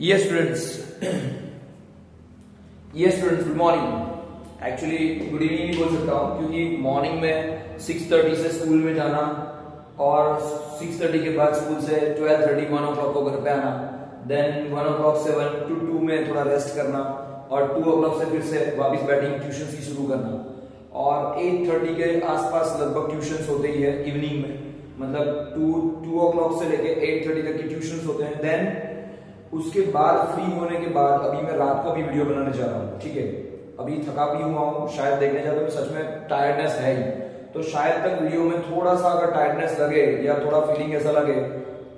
Yes students, good morning. Actually good evening नहीं बोल सकता हूँ क्योंकि मॉर्निंग में 6:30 से स्कूल में जाना और 6:30 के बाद स्कूल से 12:30 1 o'clock को घर पे आना, देन 1 o'clock से 1 to 2 में थोड़ा रेस्ट करना और 2 o'clock से फिर से वापस बैटिंग ट्यूशन की शुरू करना और 8:30 के आसपास लगभग ट्यूशन होते ही है इवनिंग में, मतलब 2 o'clock से लेके 8:30 तक के ट्यूशन होते हैं। देन उसके बाद फ्री होने के बाद अभी मैं रात को भी वीडियो बनाने जा रहा हूँ, ठीक है। अभी थका भी हुआ हूँ, शायद देखने जाता हूँ सच में टायर्डनेस है ही, तो शायद तक वीडियो में थोड़ा सा अगर टायर्डनेस लगे या थोड़ा फीलिंग ऐसा लगे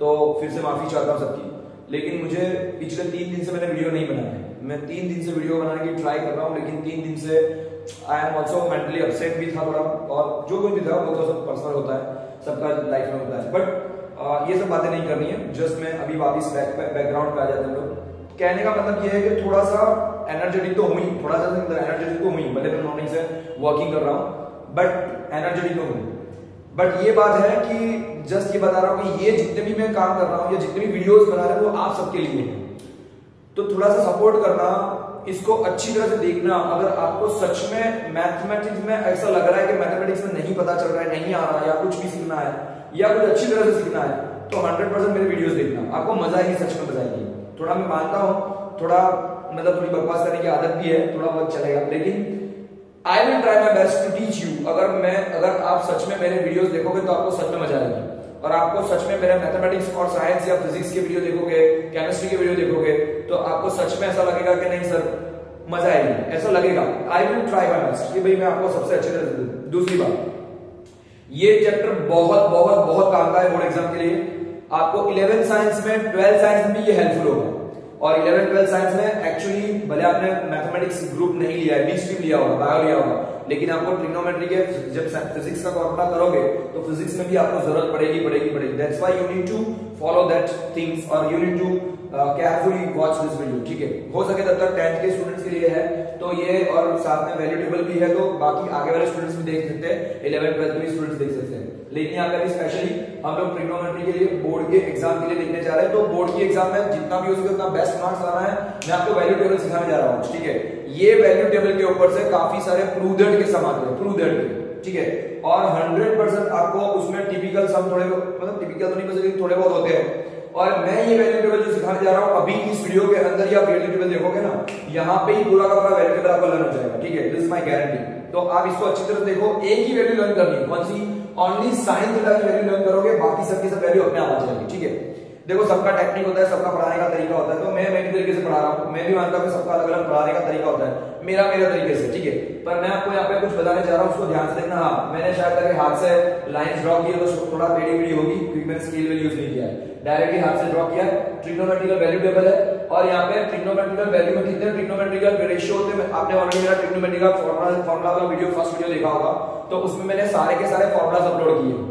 तो फिर से माफी चाहता हूँ सबकी। लेकिन मुझे पिछले 3 दिन से मैंने वीडियो नहीं बनाया है, मैं 3 दिन से वीडियो बनाने की ट्राई कर रहा हूँ, लेकिन 3 दिन से I am also mentally upset भी था थोड़ा, और जो कुछ भी था वो तो सब पर्सनल होता है, सबका लाइफ में होता है। बट ये सब बातें नहीं करनी है, जस्ट मैं अभी वापस बैकग्राउंड पे आ जाते हैं लोग। कहने का मतलब ये है कि थोड़ा सा एनर्जेटिक तो हुई, थोड़ा सा एनर्जेटिक तो हुई, भले मैं मॉर्निंग से वर्किंग कर रहा हूँ बट एनर्जेटिक तो हुई। बट ये बात है कि जस्ट ये बता रहा हूँ कि ये जितने भी मैं काम कर रहा हूँ या जितने भी वीडियोस बना रहे हैं वो आप सबके लिए है, तो थोड़ा सा सपोर्ट करना, इसको अच्छी तरह से देखना। अगर आपको सच में मैथमेटिक्स में ऐसा लग रहा है कि मैथमेटिक्स में नहीं पता चल रहा है, नहीं आ रहा, या कुछ भी सीखना है या कुछ अच्छी तरह से सीखना है, तो 100% मेरे वीडियोस देखना, आपको मजा आएगी, सच में मजा आएगी। थोड़ा मैं मानता हूँ, थोड़ा मतलब थोड़ी बकवास करने की आदत भी है, थोड़ा बहुत चलेगा, लेकिन I will try my best to teach you. अगर आप सच में मेरे वीडियोस देखोगे तो आपको सच में मजा आएगी, और आपको सच में मेरे मैथमेटिक्स और साइंस या फिजिक्स के वीडियो देखोगे, केमिस्ट्री के वीडियो देखोगे, तो आपको सच में ऐसा लगेगा कि नहीं सर मजा आएगी, ऐसा लगेगा। आई विल ट्राई माई बेस्ट कि भाई मैं आपको सबसे अच्छे तरह से दूं। दूसरी बात, ये चैप्टर बहुत बहुत बहुत काम का है बोर्ड एग्जाम के लिए। आपको 11th साइंस में, 12th साइंस में भी ये हेल्पफुल होगा, और 11th 12th साइंस में एक्चुअली भले आपने मैथमेटिक्स ग्रुप नहीं लिया है, बी स्ट्रीम लिया होगा, बायो लिया होगा, लेकिन आपको ट्रिग्नोमेट्री के जब फिजिक्स का फॉर्मूला करोगे तो फिजिक्स में भी आपको जरूरत पड़ेगी। That's why you need to follow that things और you need to carefully watch this video, ठीक है। हो सके तब तक 10th के स्टूडेंट्स के लिए है तो ये, और साथ में वैल्यू टेबल भी है, तो बाकी आगे वाले स्टूडेंट्स भी देख सकते हैं, 11th 12th के स्टूडेंट्स देख सकते हैं। लेकिन यहाँ पे स्पेशली हम लोग ट्रिग्नोमेट्री के लिए बोर्ड के एग्जाम के लिए देखने जा रहे हैं, तो बोर्ड की एग्जाम में जितना भी हो सके उतना बेस्ट मार्क्स लाना है। मैं आपको वैल्यू टेबल सिखाने जा रहा हूँ, ठीक है। ये वैल्यू टेबल के ऊपर से काफी सारे प्रूडेंट के सम आते हैं, प्रूडेंट के, ठीक है, और 100% आपको उसमें टिपिकल सम थोड़े, मतलब टिपिकल तो नहीं बस लेकिन थोड़े बहुत होते हैं। और मैं ये वैल्यू टेबल जो सिखाने जा रहा हूं अभी इस वीडियो के अंदर, या वैल्यू टेबल देखोगे ना, यहाँ पे ही पूरा का पूरा वैल्यू टेबल आपको लर्न हो जाएगा, ठीक है, दिस इज माय गारंटी। तो आप इसको अच्छी तरह देखो, एक ही वैल्यू लर्न करनी है, कौन सी, ओनली साइन थीटा की वैल्यू लर्न करोगे, बाकी सबकी सब वैल्यू अपने आप आ जाएगी, ठीक है। देखो सबका टेक्निक होता है, सबका पढ़ाने का तरीका होता है, तो मैं मेरी तरीके से पढ़ा रहा हूँ, मैं भी मानता हूँ कि सबका अलग अलग पढ़ाने का तरीका होता है, मेरा तरीके से, ठीक है। पर मैं आपको यहाँ पे कुछ बताने जा रहा हूँ, उसको ध्यान से देखना। हाँ, मैंने शायद तक हाथ से लाइंस ड्रॉ की है तो थोड़ा टेढ़ी होगी क्योंकि मैंने स्केल व्हैल्यू यूज नहीं किया है, डायरेक्टली हाथ से ड्रॉ किया। ट्रिग्नोमेट्रिकल वैल्यू टेबल है, और यहाँ पे ट्रिग्नोमेट्रिकल वैल्यू में कितने ट्रिग्नोमेट्रिकल रेशियो होते हैं, आपने ऑलरेडी मेरा ट्रिग्नोमेट्रिकल फॉर्मूला का वीडियो, फर्स्ट वीडियो देखा होगा, तो उसमें मैंने सारे के सारे फॉर्मूलाज अपलोड किए।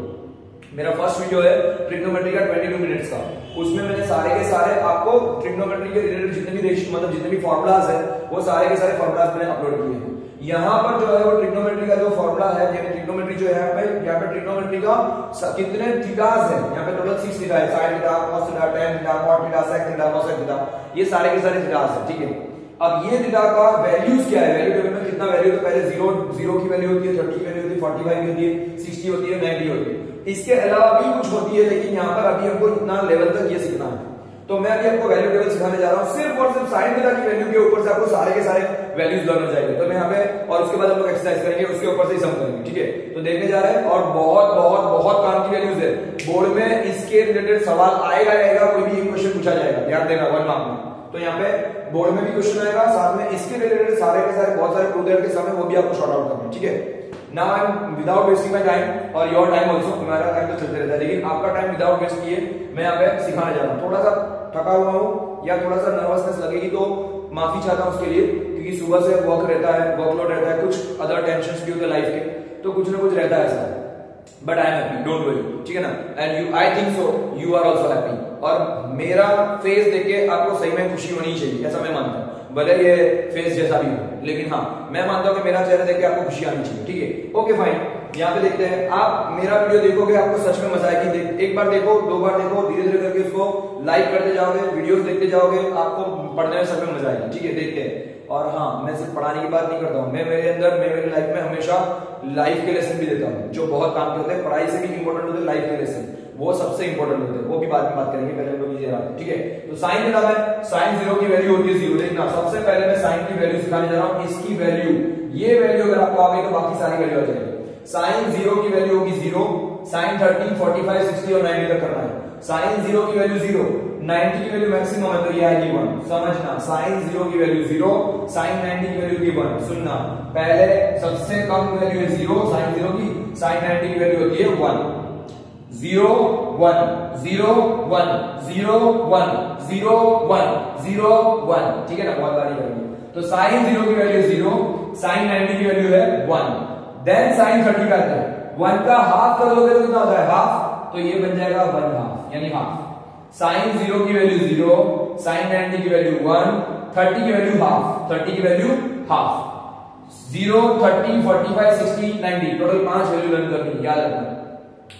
मेरा फर्स्ट वीडियो है ट्रिग्नोमेट्री का 22 मिनट्स का, उसमें मैंने सारे के सारे आपको ट्रिग्नोमेट्री के रिलेटेड जितने भी रेशियो, मतलब जितने भी फॉर्मूलाज है वो सारे के सारे फॉर्मूलाज मैंने अपलोड किए हैं। यहाँ पर जो है वो ट्रिग्नोमेट्री का जो फॉर्मूला है, यानी ट्रिग्नोमेट्री जो है यहाँ पे ट्रिग्नोमेट्री का कितने थीटास है, यहाँ पे टोटल 6 थीटा है, sine theta, cos theta, tan theta, cot theta, sec theta, cosec theta, ये सारे के सारे थीटास है, ठीक है। अब ये थीटा का वैल्यूज क्या है, वैल्यू टेबल में कितना वैल्यू, तो पहले 0 की वैल्यू होती है, 30 की वैल्यू होती है, 45 की होती है, 60 होती है, 90 होती है, इसके अलावा भी कुछ होती है, लेकिन यहाँ पर अभी हमको इतना लेवल तक ये सीखना है। तो मैं अभी आपको वैल्यू टेबल सिखाने जा रहा हूँ, सिर्फ और सिर्फ साइन थीटा की वैल्यू के ऊपर से आपको सारे के सारे वैल्यूज लर्न हो जाएंगे। तो मैं यहाँ पे, और उसके बाद हम लोग एक्सरसाइज करेंगे, उसके ऊपर से ही सम करेंगे, ठीक है। तो देखने जा रहे हैं, और बहुत बहुत बहुत काम की वैल्यूज है, बोर्ड में इसके रिलेटेड सवाल आएगा, कोई भी क्वेश्चन पूछा जाएगा, ध्यान देना 1 मार्क में। तो यहाँ पे बोर्ड में भी क्वेश्चन आएगा, साथ में इसके रिलेटेड सारे के सारे बहुत सारे प्रूडेंट के समय वो भी आपको शॉर्ट आउट करना है, ठीक है। Now I'm without wasting my time और your time also, हमारा टाइम तो चलते रहता है, लेकिन आपका टाइम विदाउट वेस्ट किए मैं यहाँ पे सिखाने जा रहा हूँ। थोड़ा सा थका हुआ हूँ या थोड़ा सा नर्वसनेस लगेगी तो माफी चाहता हूँ उसके लिए, क्योंकि सुबह से वर्क रहता है, वर्कलोड रहता है, कुछ अदर टेंशंस भी होते हैं लाइफ के, तो कुछ ना कुछ रहता है ऐसा। But I am happy, don't worry, ठीक है ना। And you, I think so you are also happy, और मेरा फेस देख के आपको सही में खुशी होनी चाहिए, ऐसा मैं मानता हूँ, भले ये फेस जैसा भी हो। लेकिन हाँ मैं मानता हूं कि मेरा चेहरा देख के आपको खुशी आनी चाहिए, ठीक है। ओके फाइन, यहाँ पे देखते हैं, आप मेरा वीडियो देखोगे आपको सच में मजा आएगी। एक बार देखो, दो बार देखो, धीरे धीरे करके उसको लाइक करते जाओगे, वीडियोस देखते जाओगे, आपको पढ़ने में सच में मजा आएगी, ठीक है। देखते हैं। और हाँ, मैं सिर्फ पढ़ाने की बात नहीं करता हूँ, मैं मेरे लाइफ में हमेशा लाइफ के लेसन भी देता हूँ, जो बहुत काम के होते हैं। पढ़ाई से भी इंपॉर्टेंट होते हैं लाइफ के लेसन, वो सबसे इंपॉर्टेंट होते हैं, वो भी बाद में बात करेंगे, पहले हम लोग ये रहा, ठीक है। तो साइन निकाला है, साइन 0 की वैल्यू होती है 0। देखना, सबसे पहले मैं साइन की वैल्यू सिखाने जा रहा हूँ। इसकी वैल्यू, ये वैल्यू अगर आपको आ गई तो बाकी सारी वैल्यू आ जाएगी। साइन 0 की वैल्यू होगी 0, साइन 30, 45, 60 और 90 तक करना है। साइन 0 की वैल्यू 0, 90 की वैल्यू मैक्सिमम है तो ये आएगी 1। समझना, साइन 0 की वैल्यू 0, साइन 90 की वैल्यू की 1। सुनना, पहले सबसे कम वैल्यू है 0 साइन 0 की, साइन 90 की वैल्यू होती है 1। 0 1 0 1 0 1 0 1 0 1, ठीक है ना, बहुत बारी करेंगे। तो साइन 0 की वैल्यू 0, साइन 90 की वैल्यू है 1। देन साइन 30 का है 1 का हाफ कर दोगे तो कितना होता है हाफ, तो ये बन जाएगा 1 हाफ, यानी हाफ। साइन 0 की वैल्यू 0, साइन 90 की वैल्यू 1, 30 की वैल्यू हाफ, 30 की value half. 0 30 45 60 90, total 5 value learn करनी, याद रखना।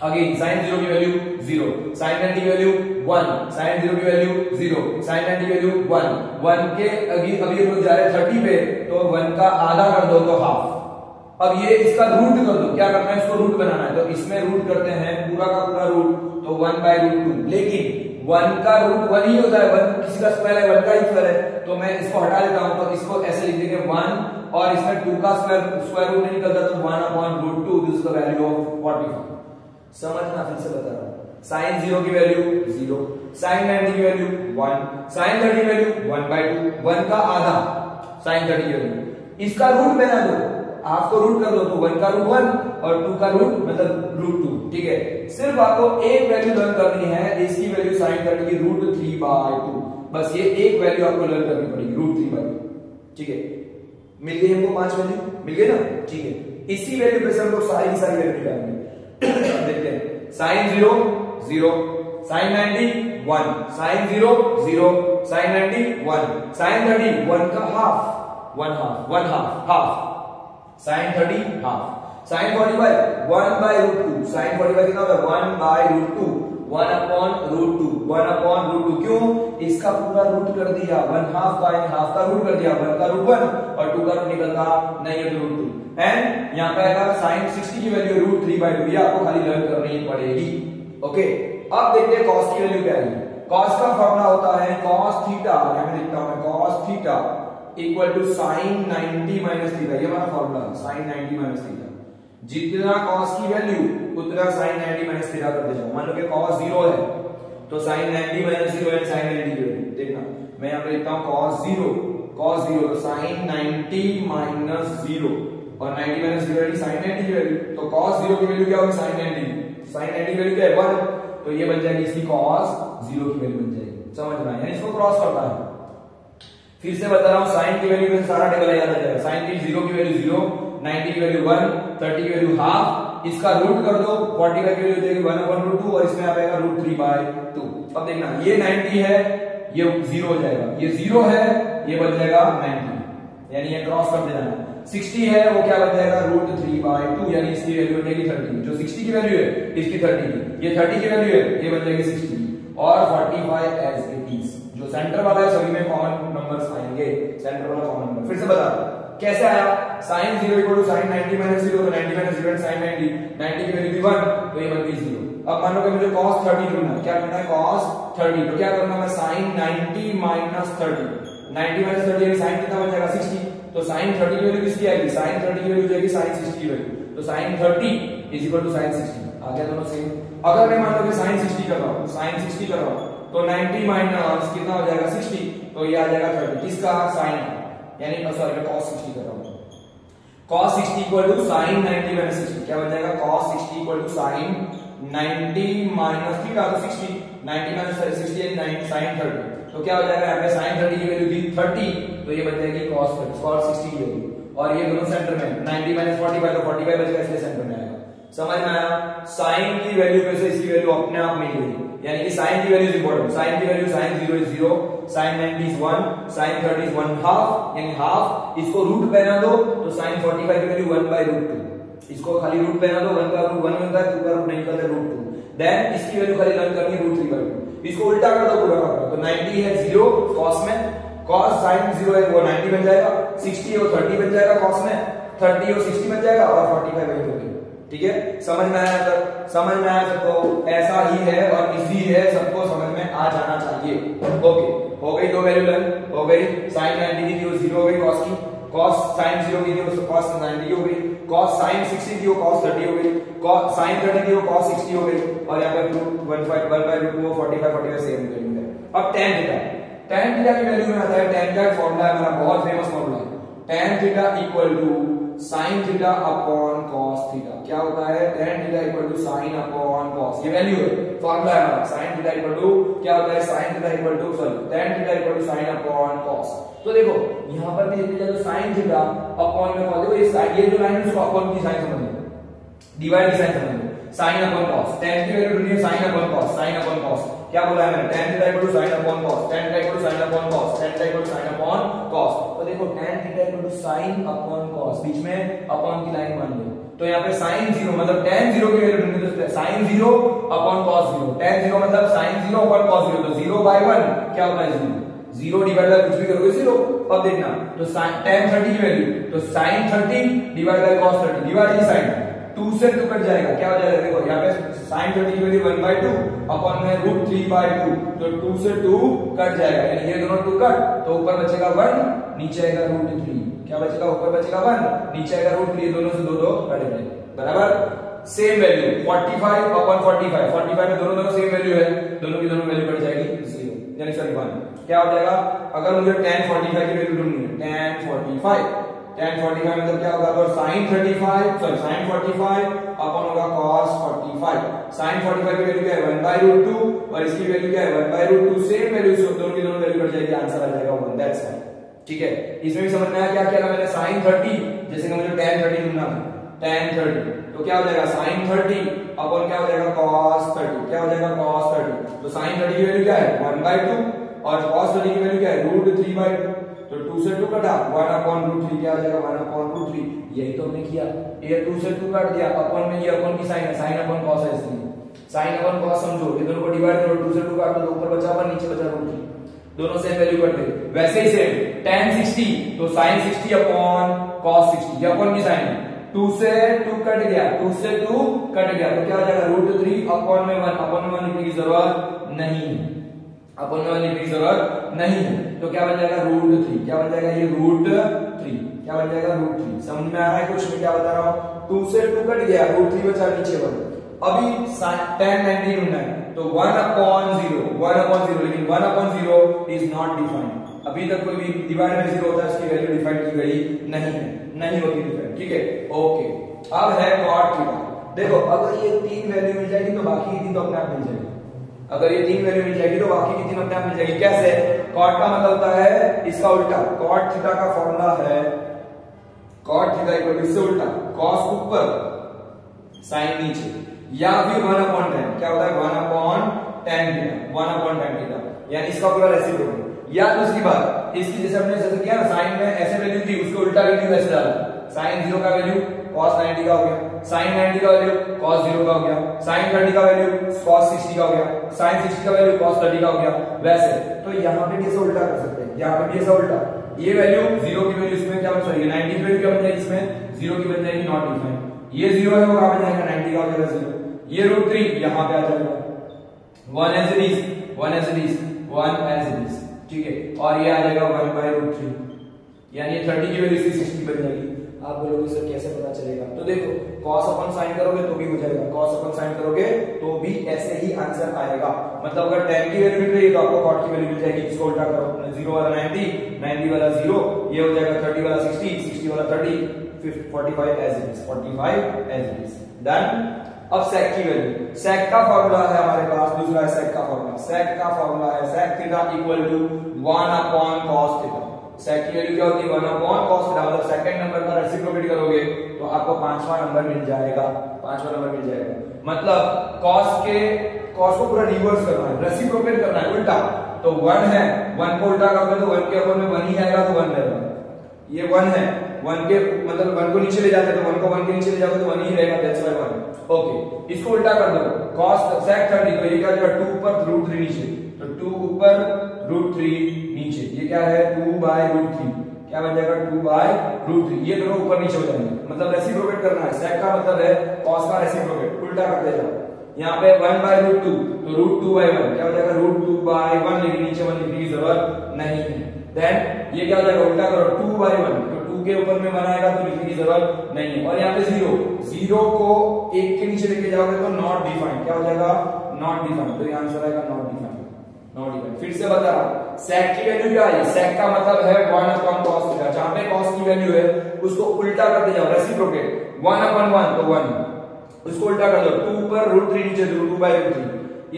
अगेन साइन 0 की वैल्यू 0, साइन 90 की वैल्यू 1, साइन 0 की वैल्यू 0, साइन 90 की वैल्यू 1। 1 के अभी लोग जा रहे हैं 30 पे, तो 1 का आधा कर दो तो हाफ। अब ये इसका रूट कर दो, क्या करना है, इसको रूट बनाना है, तो इसमें रूट करते हैं पूरा का पूरा रूट, तो 1/√2। लेकिन 1 का रूट 1 ही होता है, 1 किसी का स्क्वायर है, 1 का ही स्क्वायर है, तो मैं इसको हटा देता हूं, तो इसको ऐसे लिख देंगे 1, और इसमें 2 का स्क्वायर रूट नहीं निकलता, तो 1/√2, this is the value of 45। समझना, फिर से बता रहा हूं। साइन 0 की वैल्यू 0, साइन 90 की वैल्यू 1, साइन 30 की वैल्यू 1/2, 1 का आधा साइन 30 की वैल्यू। इसका रूट बना दो, आपको रूट कर दो, तो 1 का रूट 1 और 2 का रूट मतलब √2, ठीक है। सिर्फ आपको एक वैल्यू लर्न करनी है, इसकी वैल्यू साइन करने की √3/2, बस ये एक वैल्यू आपको लर्न करनी पड़ेगी, √3/2, ठीक है। मिल गई हमको 5 वैल्यू, मिल गई ना, ठीक है। इसी वैल्यू पे से हम लोग सारी की सारी वैल्यू निकालेंगे। देखते हैं, sine 0 0, sine 90 1, sine 0 0, sine 90 1, sine 30 1 का half, 1 half, 1 half, half, sine 30 half, sine 45 1/√2, sine 45 कितना होता है 1/√2, 1/√2, 1/√2। क्यों, इसका पूरा रूट कर दिया, 1 हाफ का हाफ का रूट कर दिया, 1 का रूट 1 और 2 का रूट निकलता नहीं है तो √2। एंड यहाँ पे आएगा साइन 60 की वैल्यू √3/2, ये आपको खाली लर्न करनी पड़ेगी। ओके, अब देखते हैं कॉस की वैल्यू क्या है। कॉस का फॉर्मूला होता है कॉस थीटा, यहां पे लिखता हूं मैं, cos theta equal to sine 90 minus theta, ये हमारा फॉर्मूला है, साइन 90 माइनस थीटा। जितना कॉस की वैल्यू उतना साइन 90 माइनस थीटा करते जाओ। मान लो कि कॉस 0 है तो साइन 90 माइनस 0 है, साइन 90 की वैल्यू देखना, मैं यहां पे लिखता हूं कॉस 0 तो साइन 90 माइनस 0 और 90 माइनस 0 है साइन 90 की वैल्यू, तो cos 0 की वैल्यू क्या होगी साइन 90, साइन 90 की वैल्यू क्या है 1, तो ये बन जाएगी इसकी cos 0 की वैल्यू बन जाएगी। समझ में आया, इसको क्रॉस करता है। फिर से बता रहा हूं, साइन की वैल्यू में सारा टेबल याद आ जाएगा। साइन की 0 की वैल्यू 0, 90 की वैल्यू 1, 30 की वैल्यू हाफ, इसका रूट कर दो, 45 की वैल्यू हो जाएगी 1/√2 और इसमें आ जाएगा √3/2। अब देखना, ये 90 है, ये 0 हो जाएगा, ये 0 है, ये बन जाएगा 90, यानी ये क्रॉस करते जाना। 60 है, वो क्या बन जाएगा √3/2, यानी इसकी वैल्यू बन जाएगी 30, जो 60 की वैल्यू है इसकी 30 की, ये 30 की वैल्यू है, ये बन जाएगी 60 की, और 45 एज इट इज। जो सेंटर वाला है सभी में कॉमन नंबर्स आएंगे, सेंटर वाला कॉमन नंबर। फिर से बता कैसे आया, sine 0 equal to sine 90 minus 0, तो 90 माइनस 0 साइन 90, 90 की वैल्यू 1 तो ये बन गई 0। अब मान लो कि मुझे cos 30 ढूंढना है, क्या करना है cos 30, तो क्या करना है, साइन 90 माइनस 30, 90 माइनस 30 यानी साइन कितना बन जाएगा 60, तो साइन 30 की वैल्यू किसकी आएगी, साइन 30 की वैल्यू जाएगी साइन 60 की वैल्यू, तो sine 30 is equal to sine 60, आ गया दोनों सेम। अगर मैं मान लो कि साइन 60 कर रहा हूं, साइन 60 कर रहा हूं, तो 90 माइनस कितना हो जाएगा 60, तो ये आ जाएगा 30, किसका साइन का, यानी सॉरी मैं cos 60 कर रहा हूं, cos 60 equal to sine 90 minus 60, क्या बन जाएगा cos 60 equal to sine 90 minus theta, तो 60, 90 माइनस 60 यानी साइन 30, तो क्या हो जाएगा, यहाँ पे साइन 30 की वैल्यू थी 30, तो ये बन जाएगी cos 60 की वैल्यू, और ये दोनों सेंटर में 90 माइनस 45, तो 45 बचेगा, इसलिए सेंटर में आएगा। समझ में आया, साइन की वैल्यू पे से इसकी वैल्यू अपने आप मिल गई, यानी कि साइन की वैल्यू इंपॉर्टेंट, साइन की value sine 0 is 0, sine 90 is 1, sine 30 is 1 half, यानी हाफ, इसको रूट पहना दो तो साइन 45 की वैल्यू 1/√2, इसको खाली रूट पहना दो, 1 का रूट 1 मिलता है, 2 का रूट नहीं निकलता है √2, देन इसकी वैल्यू खाली लर्न करनी है √3/2, इसको उल्टा कर दो पूरा का, तो 90 है 0 cos में, cos sin 0 है वो 90 बन जाएगा, 60 है वो 30 बन जाएगा cos में, 30 है वो 60 बन जाएगा और 45 वही हो गई। ठीक है, समझ में आया? तक समझ में आया सबको? ऐसा ही है और इजी है, सबको समझ में आ जाना चाहिए। ओके, हो गई दो वैल्यू लर्न, हो गई sin 90 की थी 0 हो गई cos की, cos sin 0 की थी उसको cos 90 की हो गई, cos sin 60 की वो cos 30 हो गई, cos sin 30 की वो cos 60 हो गई, और यहाँ पे 1/√2 45 सेम वैल्यू है। अब tan थीटा, tan थीटा की वैल्यू में आता है, tan का फॉर्मूला है हमारा बहुत फेमस फॉर्मूला है, tan theta equal to sin theta upon cos theta. क्या होता है? tan theta equal to sin upon cos, ये वैल्यू है, फॉर्मूला है हमारा, sin थीटा इक्वल टू क्या होता है? sin theta equal to tan theta equal to sin upon cos। तो देखो यहां पर भी देखिए तो sin थीटा अपॉन में देखो ये जो लाइन है उसको अपॉन की साइन समझ लो, डिवाइड की साइन समझ लो, sin अपॉन cos, tan की वैल्यू ढूंढिए sin upon cos, sin upon cos क्या बोला है मैंने? tan theta equal to sin upon cos, tan theta equal to sin upon cos, tan theta equal to sin upon cos। तो देखो tan theta equal to sin upon cos, बीच में upon की line मान लो, तो यहाँ पे sin 0 मतलब tan 0 की वैल्यू ढूंढनी, तो sin 0 अपॉन cos 0, tan 0 मतलब sin 0 अपॉन cos 0, तो 0/1 क्या होता है? 0 डिवाइड बाय कुछ भी करोगे 0। अब देखना तो tan 30 की वैल्यू, तो sin 30 divide by cos 30, divide की साइन 2 से 2 कट जाएगा, क्या हो जाएगा? देखो यहाँ पे sin 30 की वैल्यू 1/2 अपॉन में √3/2, तो 2 से 2 कट जाएगा, यानी ये दोनों 2 कट, तो ऊपर बचेगा 1, नीचे आएगा √3, क्या बचेगा? ऊपर बचेगा 1, नीचे आएगा √3, दोनों से 2 कट गए, बराबर। सेम वैल्यू 45 अपॉन 45 में दोनों सेम वैल्यू है, दोनों की दोनों वैल्यू कट जाएगी 0, यानी सॉरी 1। क्या हो जाएगा? अगर मुझे tan 45 की वैल्यू ढूंढनी है, tan 45 मतलब क्या होगा? तो sin 45 अपॉन होगा cos 45, sin 45 की वैल्यू क्या है? 1/√2 और इसकी वैल्यू क्या है? 1/√2, सेम वैल्यू, दोनों की दोनों वैल्यू कट जाएगी, आंसर आ जाएगा 1, दैट्स राइट। ठीक है, इसमें भी समझ में आया क्या किया था मैंने? sin 30 जैसे कि मुझे tan 30 ढूंढना है, tan 30 तो क्या हो जाएगा? sin 30 अपॉन क्या हो जाएगा? cos 30, क्या हो जाएगा? cos 30, तो sin 30 की वैल्यू क्या है? 1/2 और cos 30 की वैल्यू क्या है? √3/2, तो 2 से 2 कटा, 1/√3 क्या हो जाएगा? 1/√3, यही तो हमने किया, ये 2 से 2 काट दिया, अपॉन में ये अपॉन की साइन है, sin अपॉन cos है, इसलिए sin अपॉन cos समझो, ये दोनों को डिवाइड करो, 2 से 2 काट दो, तो ऊपर बचा 1, नीचे बचा √3, दोनों सेम वैल्यू कट गई। वैसे ही सेम tan 60 तो sin 60 अपॉन cos 60, ये अपॉन की साइन है, 2 से 2 कट गया, 2 से 2 कट गया, तो क्या हो जाएगा? √3 अपॉन में 1, अपॉन में 1 लिखने की जरूरत नहीं है, अपॉन में 1 लिखने की जरूरत नहीं है, तो क्या बन जाएगा? √3, क्या बन जाएगा? ये √3, क्या बन जाएगा? √3। समझ में आ रहा है कुछ? मैं क्या बता रहा हूं? 2 से 2 कट गया, √3 बचा, नीचे 1। अभी tan 90 ढूंढना है, तो 1/0, लेकिन 1/0 इज नॉट डिफाइंड, अभी तक कोई भी डिवाइड में 0 होता है, इसकी वैल्यू डिफाइन की गई नहीं है, नहीं होती डिफाइन। ठीक है, ओके। अब है cot थीटा। देखो अगर ये 3 वैल्यू मिल जाएगी तो बाकी की 3 तो अपने आप मिल जाएगी, अगर ये 3 वैल्यू मिल जाएगी तो बाकी की 3 अपने आप मिल जाएगी। कैसे? cot का मतलब होता है इसका उल्टा, cot थीटा का फॉर्मूला है cot थीटा इक्वल टू इससे उल्टा, cos ऊपर sin नीचे, या फिर 1/tan, क्या होता है? 1/tan थीटा, 1/tan थीटा, यानी इसका पूरा रेसिप्रोकल। या दूसरी बात, इसकी जैसे हमने जैसे किया ना, sin में ऐसे वैल्यू थी, उसको उल्टा वैल्यू ऐसे डाला, sin 0 का वैल्यू cos 90 का हो गया, sin 90 का वैल्यू cos 0 का हो गया, sin 30 का वैल्यू cos 60 का हो गया, sin 60 का वैल्यू cos 30 का हो गया। वैसे तो यहाँ पे भी ऐसा उल्टा कर सकते हैं, यहाँ पे भी ऐसा उल्टा, ये वैल्यू 0 की वैल्यू इसमें क्या बन जाएगी? 90 की वैल्यू क्या बन जाएगी? इसमें 0 की बन जाएगी नॉट डिफाइंड, ये 0 है वो कहां बन जाएगा? 90 का हो जाएगा 0, ये √3 यहां पे आ जाएगा, 1 as it is, 1 as it is, 1 as it is। ठीक है, और ये आ जाएगा 1/√3, यानी 30 की वैल्यू इसकी 60 बन जाएगी। आप बोलोगे सर कैसे पता चलेगा? तो देखो cos अपन sin करोगे तो भी हो जाएगा, cos अपन sin करोगे तो भी ऐसे ही आंसर आएगा। मतलब अगर tan की वैल्यू मिल रही है तो आपको cot की वैल्यू मिल जाएगी, इसको उल्टा करो, 0 वाला 90, 90 वाला 0, ये हो जाएगा 30 वाला 60, 60 वाला 30, 45 as it is, 45 as it is, done. अब sec की वैल्यू, sec का फॉर्मूला है हमारे पास, दूसरा है sec का फॉर्मूला, sec का फॉर्मूला है sec theta equal to 1/cos theta. sec की वैल्यू क्या होती है? 1/cos थीटा, मतलब सेकंड नंबर का रेसिप्रोकेट करोगे तो आपको 5वां नंबर मिल जाएगा, 5वां नंबर मिल जाएगा। मतलब cos के कॉस को पूरा रिवर्स करना है, रेसिप्रोकेट करना है, उल्टा। तो 1 है, 1 को उल्टा कर दो तो 1 के ऊपर में 1 ही आएगा तो 1 रहेगा। ये 1 है, 1 के मतलब 1 को नीचे ले जाते हैं तो 1 को 1 के नीचे ले जाओगे तो 1 ही रहेगा, दैट्स व्हाई 1। ओके, इसको उल्टा कर दो, cos sec 30 तो ये क्या जाएगा 2 ऊपर √3 नीचे, तो 2 ऊपर √3 नीचे, ये क्या है 2/√3, क्या बन जाएगा 2/√3। ये दोनों ऊपर नीचे हो जाएंगे, मतलब रेसिप्रोकेट करना है। sec का मतलब है cos का रेसिप्रोकेट, उल्टा करते जाओ। यहाँ पे 1/√2 तो √2/1 क्या हो जाएगा √2/1, लेकिन नीचे 1 लिखने की जरूरत नहीं है। देन ये क्या हो जाएगा उल्टा करो 2/1, तो 2 के ऊपर में 1 आएगा तो लिखने की जरूरत नहीं है। और यहाँ पे 0 को 1 के नीचे लेके जाओगे तो नॉट डिफाइंड, क्या हो जाएगा नॉट डिफाइंड, तो ये आंसर आएगा नॉट डिफाइंड, नॉट डिफाइंड। फिर से बता रहा हूं, sec की वैल्यू क्या है, sec का मतलब है 1/cos थीटा, जहां पे cos की वैल्यू है उसको उल्टा करते जाओ, रेसिप्रोकेट 1/1 तो 1, उसको उल्टा कर दो 2 ऊपर √3 नीचे तो 2/√3,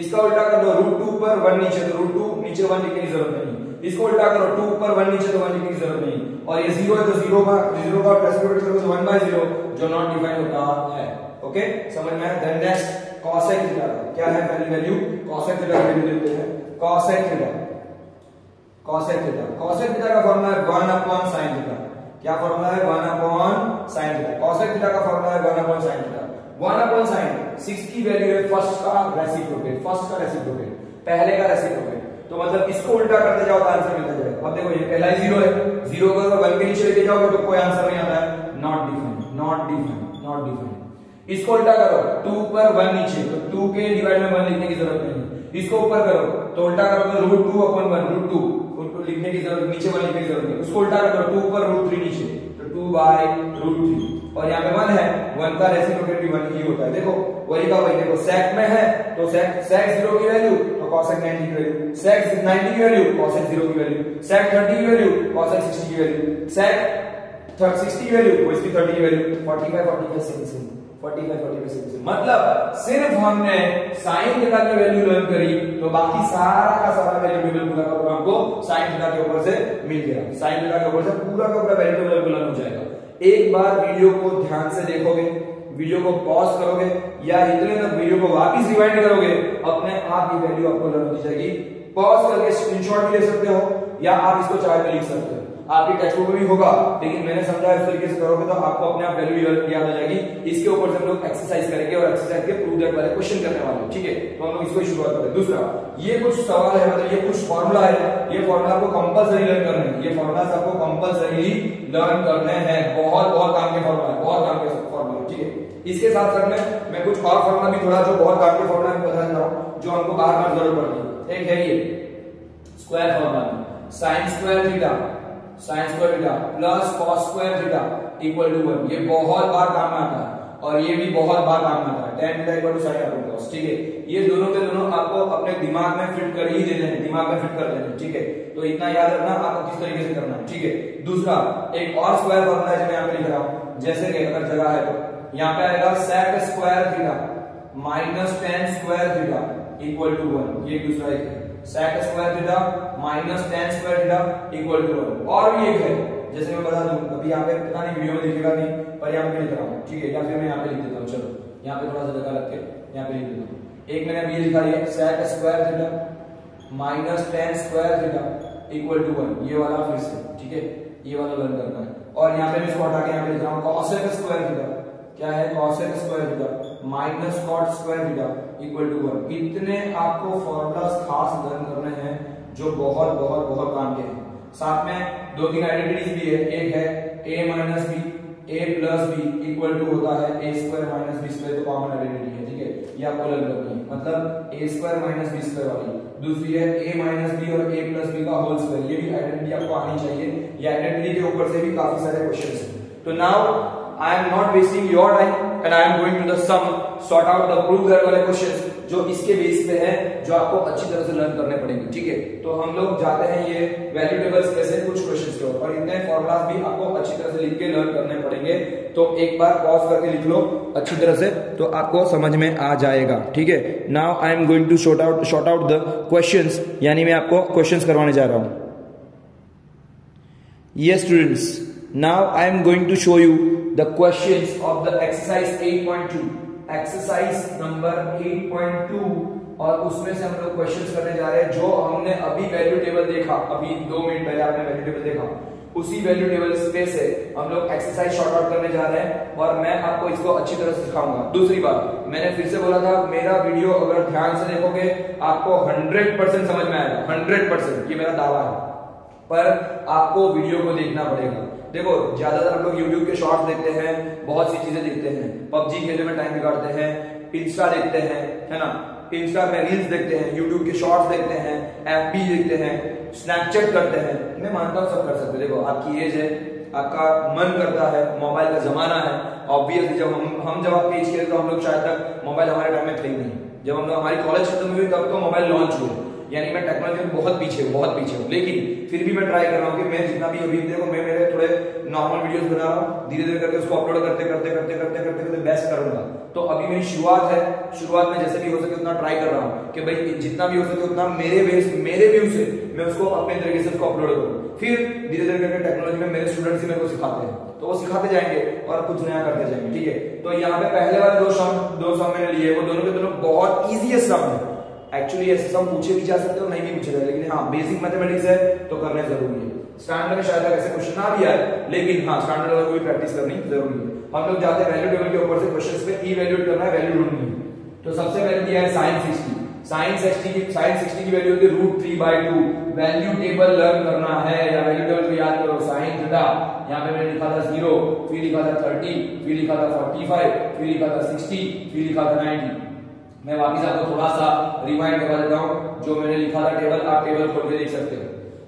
इसका उल्टा कर दो √2 ऊपर 1 नीचे तो √2 नीचे 1 लिखने की जरूरत नहीं, इसको उल्टा करो 2 ऊपर 1 नीचे तो 1 लिखने की जरूरत नहीं, और ये 0 है तो 0 का रेसिप्रोकेट करो तो 1/0 जो नॉट डिफाइंड होता है। ओके, समझ में आया। देन नेक्स्ट cosec थीटा, क्या है पहली वैल्यू, cosec थीटा की वैल्यू देते हैं, cosec थीटा का फॉर्मूला है 1/sin थीटा, क्या फॉर्मूला है 1/sin थीटा, cosec थीटा का फॉर्मूला है 1/sin थीटा। 1/sin 6 की वैल्यू है फर्स्ट का रेसिप्रोकेट, पहले का रेसिप्रोकेट, तो मतलब इसको उल्टा करते जाओ तो आंसर मिलता जाएगा। अब देखो ये पहला ही 0 है, 0 को अगर 1 के नीचे लेके जाओगे तो कोई आंसर नहीं आता है, नॉट डिफाइंड। इसको उल्टा करो 2 ऊपर 1 नीचे, तो 2 के डिवाइड में 1 लिखने की जरूरत नहीं, इसको ऊपर करो तो उल्टा करो तो √2/1 √2 लिखने की जरूरत, नीचे 1 लिखने की जरूरत नहीं, उसको उल्टा करो 2 ऊपर √3 नीचे तो 2/√3, और यहाँ पे 1 है, 1 का रेसिप्रोकेट भी 1 ही होता है। देखो वही का वही, देखो sec में है तो sec 0 की वैल्यू तो cosec 90 की वैल्यू, sec 90 की वैल्यू cosec 0 की वैल्यू, sec 30 की वैल्यू cosec 60 की वैल्यू, sec 60 की वैल्यू वो इसकी 30 की वैल्यू, 45 सेकंड, मतलब सिर्फ हमने sin थीटा की वैल्यू लर्न करी तो बाकी सारा का सारा वेरिएबल पूरा का पूरा हमको sin थीटा के ऊपर से मिल गया, sin थीटा के ऊपर से पूरा का पूरा वेरिएबल लर्न हो जाएगा। एक बार वीडियो को ध्यान से देखोगे, वीडियो को पॉज करोगे या इतने तक वीडियो को वापस रिवाइंड करोगे, अपने आप ये वैल्यू आपको लर्न हो जाएगी। पॉज करके स्क्रीनशॉट भी ले सकते हो या आप इसको चार्ट पे लिख सकते हो, आपकी टेक्स्ट बुक में भी होगा, लेकिन मैंने समझा इस तरीके से करोगे तो आपको अपने आप वैल्यू याद हो जाएगी। इसके ऊपर से हम लोग एक्सरसाइज करेंगे और एक्सरसाइज के प्रूव दैट वाले क्वेश्चन करने वाले हैं, ठीक है। तो हम लोग इसको शुरुआत करते हैं। दूसरा, ये कुछ सवाल है, मतलब ये कुछ फॉर्मूला है, ये फॉर्मूला आपको कंपलसरी लर्न करने हैं, ये फॉर्मूला आपको कंपलसरी लर्न करने हैं, बहुत काम के फॉर्मूला है, बहुत काम के फॉर्मूला, ठीक है। इसके साथ साथ में मैं कुछ और फॉर्मूला भी थोड़ा जो बहुत काम के फॉर्मूला बता रहा हूं जो हमको बार-बार जरूरत पड़ती है। एक है ये square formula, sin square theta plus cos square theta equal to 1, ये बहुत बार काम में आता है और ये भी बहुत बार काम में आता है, tan theta equal to sin upon cos, ठीक है। ये दोनों के दोनों आपको अपने दिमाग में फिट कर ही देने हैं, दिमाग में फिट कर देने हैं, ठीक है। तो इतना याद रखना आपको किस तरीके से करना है, ठीक है। दूसरा एक और स्क्वायर फॉर्मूला है जो मैं यहाँ पे लिख रहा हूं, जैसे कि अगर जगह है तो यहाँ पे आएगा sec square theta minus tan square theta equal to 1, ये दूसरा एक है, sec square theta minus tan square theta equal to 1। और भी एक है, जैसे मैं बता दूं, अभी यहाँ पे पता नहीं वीडियो में दिखेगा नहीं, पर यहाँ पे लिख रहा हूँ, ठीक है, या फिर मैं यहाँ पे लिख देता हूँ, चलो यहाँ पे थोड़ा सा जगह रख के यहाँ पे लिख देता हूँ। एक मैंने अभी लिखा है sec square theta minus tan square theta equal to 1, ये वाला फिर से, ठीक है, ये वाला लर्न करना है। और यहाँ पे मैं इसको हटा के यहाँ पे लिख रहा हूँ cosec स्क्वायर थीटा, क्या है cosec square theta minus cot square theta equal to 1। इतने आपको फॉर्मूलास खास लर्न करने हैं जो बहुत काम के हैं। साथ में 2-3 आइडेंटिटीज भी है, एक है a minus B, a plus B equal to होता है a square minus B square, तो कॉमन आइडेंटिटी है, ठीक है, ये आपको लर्न करनी है, मतलब a square minus B square वाली। दूसरी है a माइनस बी और a प्लस बी का होल स्क्वायर, ये भी आइडेंटिटी आपको आनी चाहिए, ये आइडेंटिटी के ऊपर से भी काफी सारे क्वेश्चंस हैं। तो now I am not wasting your time and I am going to the sum, sort out the proof that वाले क्वेश्चंस जो इसके बेस पे है, जो आपको अच्छी तरह से लर्न करने पड़ेंगे, ठीक है। तो हम लोग जाते हैं ये वैल्यू टेबल्स पे से कुछ क्वेश्चंस के ऊपर, इतने फॉर्मूलास भी आपको अच्छी तरह से लिख के लर्न करने पड़ेंगे। तो एक बार पॉज करके लिख लो अच्छी तरह से, तो आपको समझ में आ जाएगा, ठीक है। Now I am going to sort out the questions, यानी मैं आपको क्वेश्चंस करवाने जा रहा हूं। Yes students, now I am going to show you the questions of the exercise 8.2. Exercise number 8.2 और उसमें से हम लोग क्वेश्चंस करने जा रहे हैं जो हमने अभी वैल्यू टेबल देखा, अभी 2 मिनट पहले आपने वैल्यू टेबल देखा, उसी वैल्यू टेबल पे से हम लोग एक्सरसाइज शॉर्ट आउट करने जा रहे हैं और मैं आपको इसको अच्छी तरह से सिखाऊंगा। दूसरी बात, मैंने फिर से बोला था मेरा वीडियो अगर ध्यान से देखोगे आपको 100% समझ में आएगा, 100%, ये मेरा दावा है, पर आपको वीडियो को देखना पड़ेगा। देखो ज्यादातर हम लोग YouTube के शॉर्ट्स देखते हैं, बहुत सी चीजें देखते हैं, PUBG खेलने में टाइम बिगाड़ते हैं, इंस्टा देखते हैं, है ना, इंस्टा में रील्स देखते हैं, YouTube के शॉर्ट्स देखते हैं, FB देखते हैं, स्नैपचैट करते हैं। मैं मानता हूँ सब कर सकते हैं। देखो आपकी एज है, आपका मन करता है, मोबाइल का जमाना है, ऑब्वियसली जब हम जब आपके एज के तो हम लोग शायद तक मोबाइल हमारे टाइम में थे नहीं, जब हम लोग हमारी कॉलेज खत्म हुई तब तो मोबाइल लॉन्च हुए, यानी मैं टेक्नोलॉजी में बहुत पीछे हूँ, लेकिन फिर भी मैं ट्राई कर रहा हूँ कि मैं जितना भी अभी देखो मैं मेरे थोड़े नॉर्मल वीडियोस बना रहा हूँ, धीरे धीरे करके उसको अपलोड करते बेस्ट करूंगा। तो अभी मेरी शुरुआत है, शुरुआत में जैसे भी हो सके उतना ट्राई कर रहा हूँ कि भाई जितना भी हो सके उतना मेरे व्यू से मैं उसको अपने तरीके से उसको अपलोड करूँ। फिर धीरे धीरे करके टेक्नोलॉजी में मेरे स्टूडेंट्स ही मेरे को सिखाते हैं, तो वो सिखाते जाएंगे और कुछ नया करते जाएंगे, ठीक है। तो यहाँ पे पहले वाले दो सम मैंने लिए, वो दोनों के दोनों बहुत इजीएस्ट सम है। एक्चुअली ऐसे सम पूछे भी जा सकते हो, नहीं भी पूछे जाए, लेकिन हाँ बेसिक मैथमेटिक्स है तो करना जरूरी है। स्टैंडर्ड में शायद ऐसे क्वेश्चन ना भी आए, लेकिन हाँ स्टैंडर्ड लेवल को भी प्रैक्टिस करनी जरूरी है। हम लोग जाते हैं वैल्यू टेबल के ऊपर से क्वेश्चंस पे, इवैल्यूएट करना है, वैल्यू ढूंढनी है। तो सबसे पहले दिया है sin 60, sin 60 की वैल्यू होती है √3/2। वैल्यू टेबल लर्न करना है या वैल्यू टेबल को याद करो। sin थीटा यहाँ पे मैंने लिखा था 0, फिर लिखा था 30, फिर लिखा था 45, फिर लिखा था 60, फिर लिखा था 90। मैं वापस आपको थोड़ा सा रिवाइंड करवा देता हूँ, जो मैंने लिखा था टेबल आप टेबल खोल के देख सकते हो।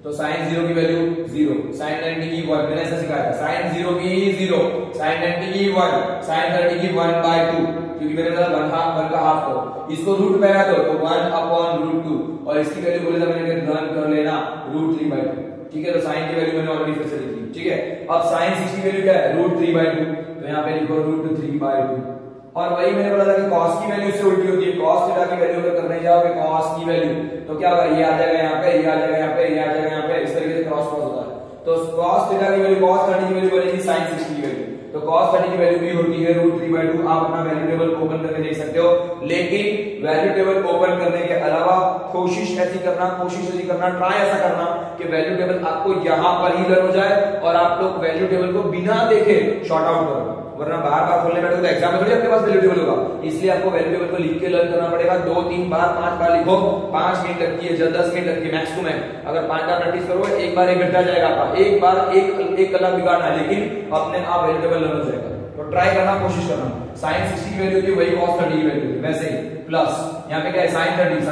तो sin 0 की वैल्यू 0, sin 90 की 1, मैंने ऐसा सिखाया था, sin 0 की 0, sin 90 की 1, sin 30 की 1/2, क्योंकि मैंने बोला 1 का हाफ करो, इसको रूट में आया तो 1/√2, और इसकी वैल्यू बोले था मैंने लर्न कर लेना √3/2, ठीक है। तो sin की वैल्यू मैंने ऑलरेडी फिर से लिख ली, ठीक है। अब sin 60 की वैल्यू क्या है √3/2, तो यहाँ पे लिखो √3/2। और वही मैंने बोला था कि cos की वैल्यू इससे उल्टी होती है, cos थीटा की वैल्यू अगर करने जाओगे cos की वैल्यू तो क्या होगा, ये आ जाएगा यहाँ पे, ये आ जाएगा यहाँ पे, ये आ जाएगा यहाँ पे, इस तरीके से क्रॉस होता है। तो cos थीटा की वैल्यू cos 30 की वैल्यू बनेगी sin 60 की वैल्यू, तो cos 30 की वैल्यू भी होती है √3/2। आप अपना वैल्यू टेबल ओपन करके देख सकते हो, लेकिन वैल्यू टेबल ओपन करने के अलावा कोशिश ऐसी करना, ट्राई ऐसा करना कि वैल्यू टेबल आपको यहाँ पर ही लर्न हो जाए और आप लोग वैल्यू टेबल को बिना देखे शॉर्ट आउट करो, वरना बार-बार खोलने बैठो तो एग्जाम में थोड़ी आपके पास वैल्यू टेबल होगा। इसलिए आपको वैल्यू टेबल को लिख के लर्न करना पड़ेगा, 2-3 बार 5 बार लिखो, 5 मिनट लगती है, 10 मिनट लगती है मैक्स टू मैक्स। अगर 5 बार प्रैक्टिस करोगे एक बार 1 घंटा जाएगा आपका, एक बार एक कलाक बिगाड़ना है, लेकिन अपने आप वैल्यू टेबल लर्न हो जाएगा। तो ट्राई करना, कोशिश करना। sin 60 की वैल्यू होती है वही cos 30 की वैल्यू होती है, वैसे ही प्लस यहाँ पे क्या है sin 30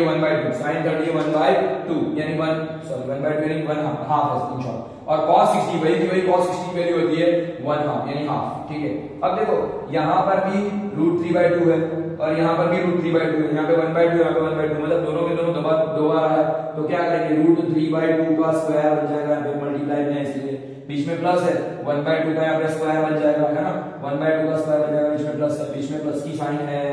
1/2, sin 30 1/2 यानी 1/2 यानी 1 हाफ है इन शॉर्ट, और cos 60 वही cos 60 की वैल्यू होती है 1 हाफ यानी हाफ, ठीक है। अब देखो यहाँ पर भी √3/2 है और यहाँ पर भी √3/2 है, यहाँ पे 1/2, यहाँ पे 1/2, मतलब दोनों के दोनों दो बार है। तो क्या करेंगे, √3/2 का स्क्वायर बन जाएगा, यहाँ पे मल्टीप्लाई में इसलिए बीच में प्लस है, 1/2 का यहाँ पे स्क्वायर बन जाएगा, है ना, 1/2 का स्क्वायर बन जाएगा, बीच में प्लस है, बीच में प्लस की साइन है,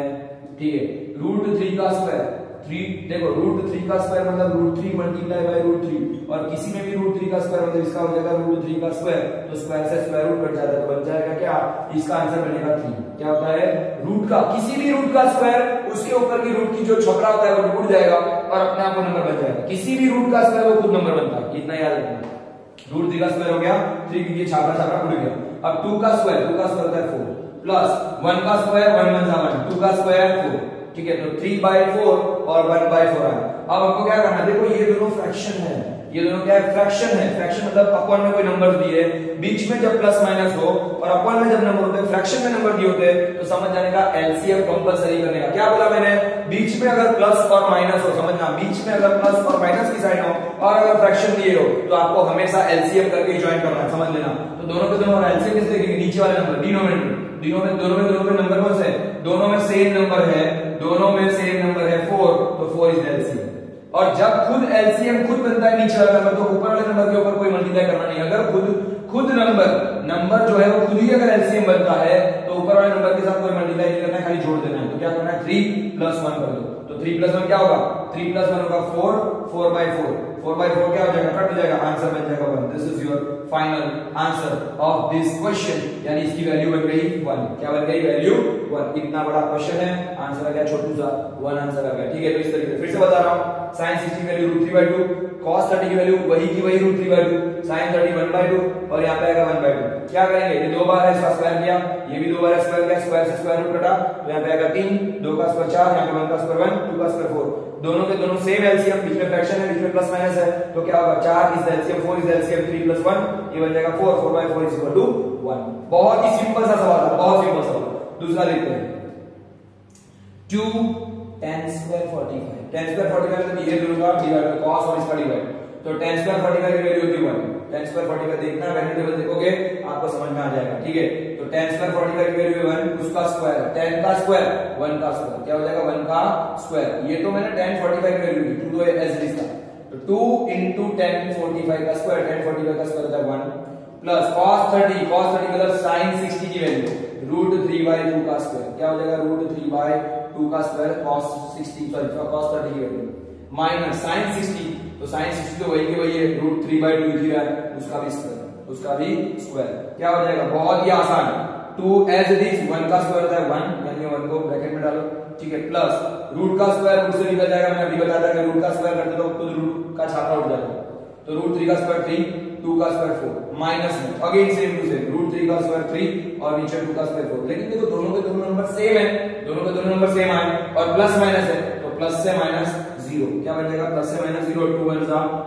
ठीक है। √3 का स्क्वायर 3, देखो √3 का स्क्वायर मतलब √3 मल्टीप्लाई बाय √3, और किसी में भी √3 का स्क्वायर मतलब इसका हो जाएगा √3 का स्क्वायर, तो स्क्वायर से स्क्वायर रूट कट जाता है, तो बन जाएगा क्या, इसका आंसर बनेगा 3। क्या होता है, रूट का किसी भी रूट का स्क्वायर, उसके ऊपर की रूट की जो छपरा होता है वो टूट जाएगा और अपने आप को नंबर बन जाएगा। किसी भी रूट का स्क्वायर वो खुद नंबर बनता है, इतना याद रखना। √3 का स्क्वायर हो गया 3, क्योंकि छापरा उड़ गया। अब 2 का स्क्वायर होता है 4, प्लस 1 का स्क्वायर 1 1 जा 1, 2 का स्क्वायर 4, ठीक है। तो 3/4 और 1/4 है। अब हमको क्या करना है, देखो ये दोनों फ्रैक्शन है, ये दोनों क्या है, फ्रैक्शन है। फ्रैक्शन मतलब अपॉन में कोई नंबर दिए, बीच में जब प्लस माइनस हो और अपॉन में जब नंबर होते हैं, फ्रैक्शन में नंबर दिए होते हैं, तो समझ जाने का एलसीएम कंपलसरी करने का। क्या बोला मैंने, बीच में अगर प्लस और माइनस हो, समझना, बीच में अगर प्लस और माइनस की साइन हो और अगर फ्रैक्शन दिए हो तो आपको हमेशा एलसीएम करके ज्वाइन करना है, समझ लेना। तो दोनों के दोनों एलसीएम किस देखेंगे, नीचे वाले नंबर, डिनोमिनेटर, दोनों में नंबर कौन से है, दोनों में सेम नंबर है, 4, तो 4 इज एलसीएम। और जब खुद एलसीएम खुद बनता है नीचे वाला नंबर, तो ऊपर वाले नंबर के ऊपर कोई मल्टीप्लाई करना नहीं। अगर खुद नंबर जो है वो खुद ही अगर एलसीएम बनता है तो ऊपर वाले नंबर के साथ कोई मल्टीप्लाई नहीं करना है, खाली जोड़ देना है। तो क्या करना है, 3 + 1 कर दो, तो 3 + 1 क्या होगा, 3 + 1 होगा 4, 4/4 क्या हो जाएगा, कट मिल जाएगा, आंसर बन जाएगा 1। This is your final answer of this question, यानी इसकी वैल्यू बन गई 1। क्या बन गई? वैल्यू 1। इतना बड़ा क्वेश्चन है, आंसर आ गया छोटू सा 1 आंसर आ गया। ठीक है, तो इस तरीके से फिर से बता रहा हूं, sin 60 की वैल्यू √3/2, cos 30 की वैल्यू वही की वही √3/2, sin 30 1/2 और यहां पे आएगा 1/2। क्या करेंगे? ये दो बार है, इसका स्क्वायर किया, ये भी दो बार स्क्वायर किया, स्क्वायर से स्क्वायर रूट कटा, तो यहां पे आएगा 3, 2 का स्क्वायर 4, यहां पे 1 का स्क्वायर 1, 2 का स्क्वायर 4। दोनों के दोनों सेम एलसीएम, बीच में फ्रैक्शन है, बीच में प्लस माइनस है, तो क्या होगा? 4 इज एलसीएम, 4 इज एलसीएम, 3 + 1 ये बन जाएगा 4, 4/4 = 1। बहुत ही सिंपल सा सवाल है, बहुत सिंपल सवाल। दूसरा देखते हैं, 2 tan² 45, tan² 45 मतलब ये दोनों का डिवाइड, cos और इसका डिवाइड, तो tan² 45 की वैल्यू होती है 1। tan² 45 देखना, वैल्यू टेबल देखोगे आपको समझ में आ जाएगा। ठीक है, तो tan² 45 की वैल्यू 1, उसका स्क्वायर, tan का स्क्वायर 1 का स्क्वायर, क्या हो जाएगा? 1 का स्क्वायर। ये तो मैंने tan 45 की वैल्यू ली, 2 तो एज इट इज था, तो 2 * tan 45 का स्क्वायर, tan 45 का स्क्वायर होता है 1 प्लस cos 30 मतलब sin 60 की वैल्यू √3/2 का स्क्वायर, क्या हो जाएगा? √3/2 का स्क्वायर cos 60 cos 30 की वैल्यू माइनस sin 60, तो sin 60 तो वही की वही है, √3/2 ही रहा है, उसका भी स्क्वायर, क्या हो जाएगा? बहुत ही आसान, 2 एज इट इज, 1 का स्क्वायर होता है 1, यानी 1 को ब्रैकेट में डालो। ठीक है, प्लस रूट का स्क्वायर रूट से निकल जाएगा, मैंने अभी बताया था कि रूट का स्क्वायर करते तो खुद रूट का छापा उठ जाएगा, तो √3 का स्क्वायर 3, 2 का स्क्वायर 4, माइनस में अगेन सेम टू सेम, √3 का स्क्वायर 3 और नीचे 2 का स्क्वायर 4। लेकिन देखो दोनों के दोनों नंबर सेम है, दोनों के दोनों नंबर सेम आए और प्लस माइनस है, तो प्लस से माइनस 0, क्या बन जाएगा? प्लस से minus 0, 2 1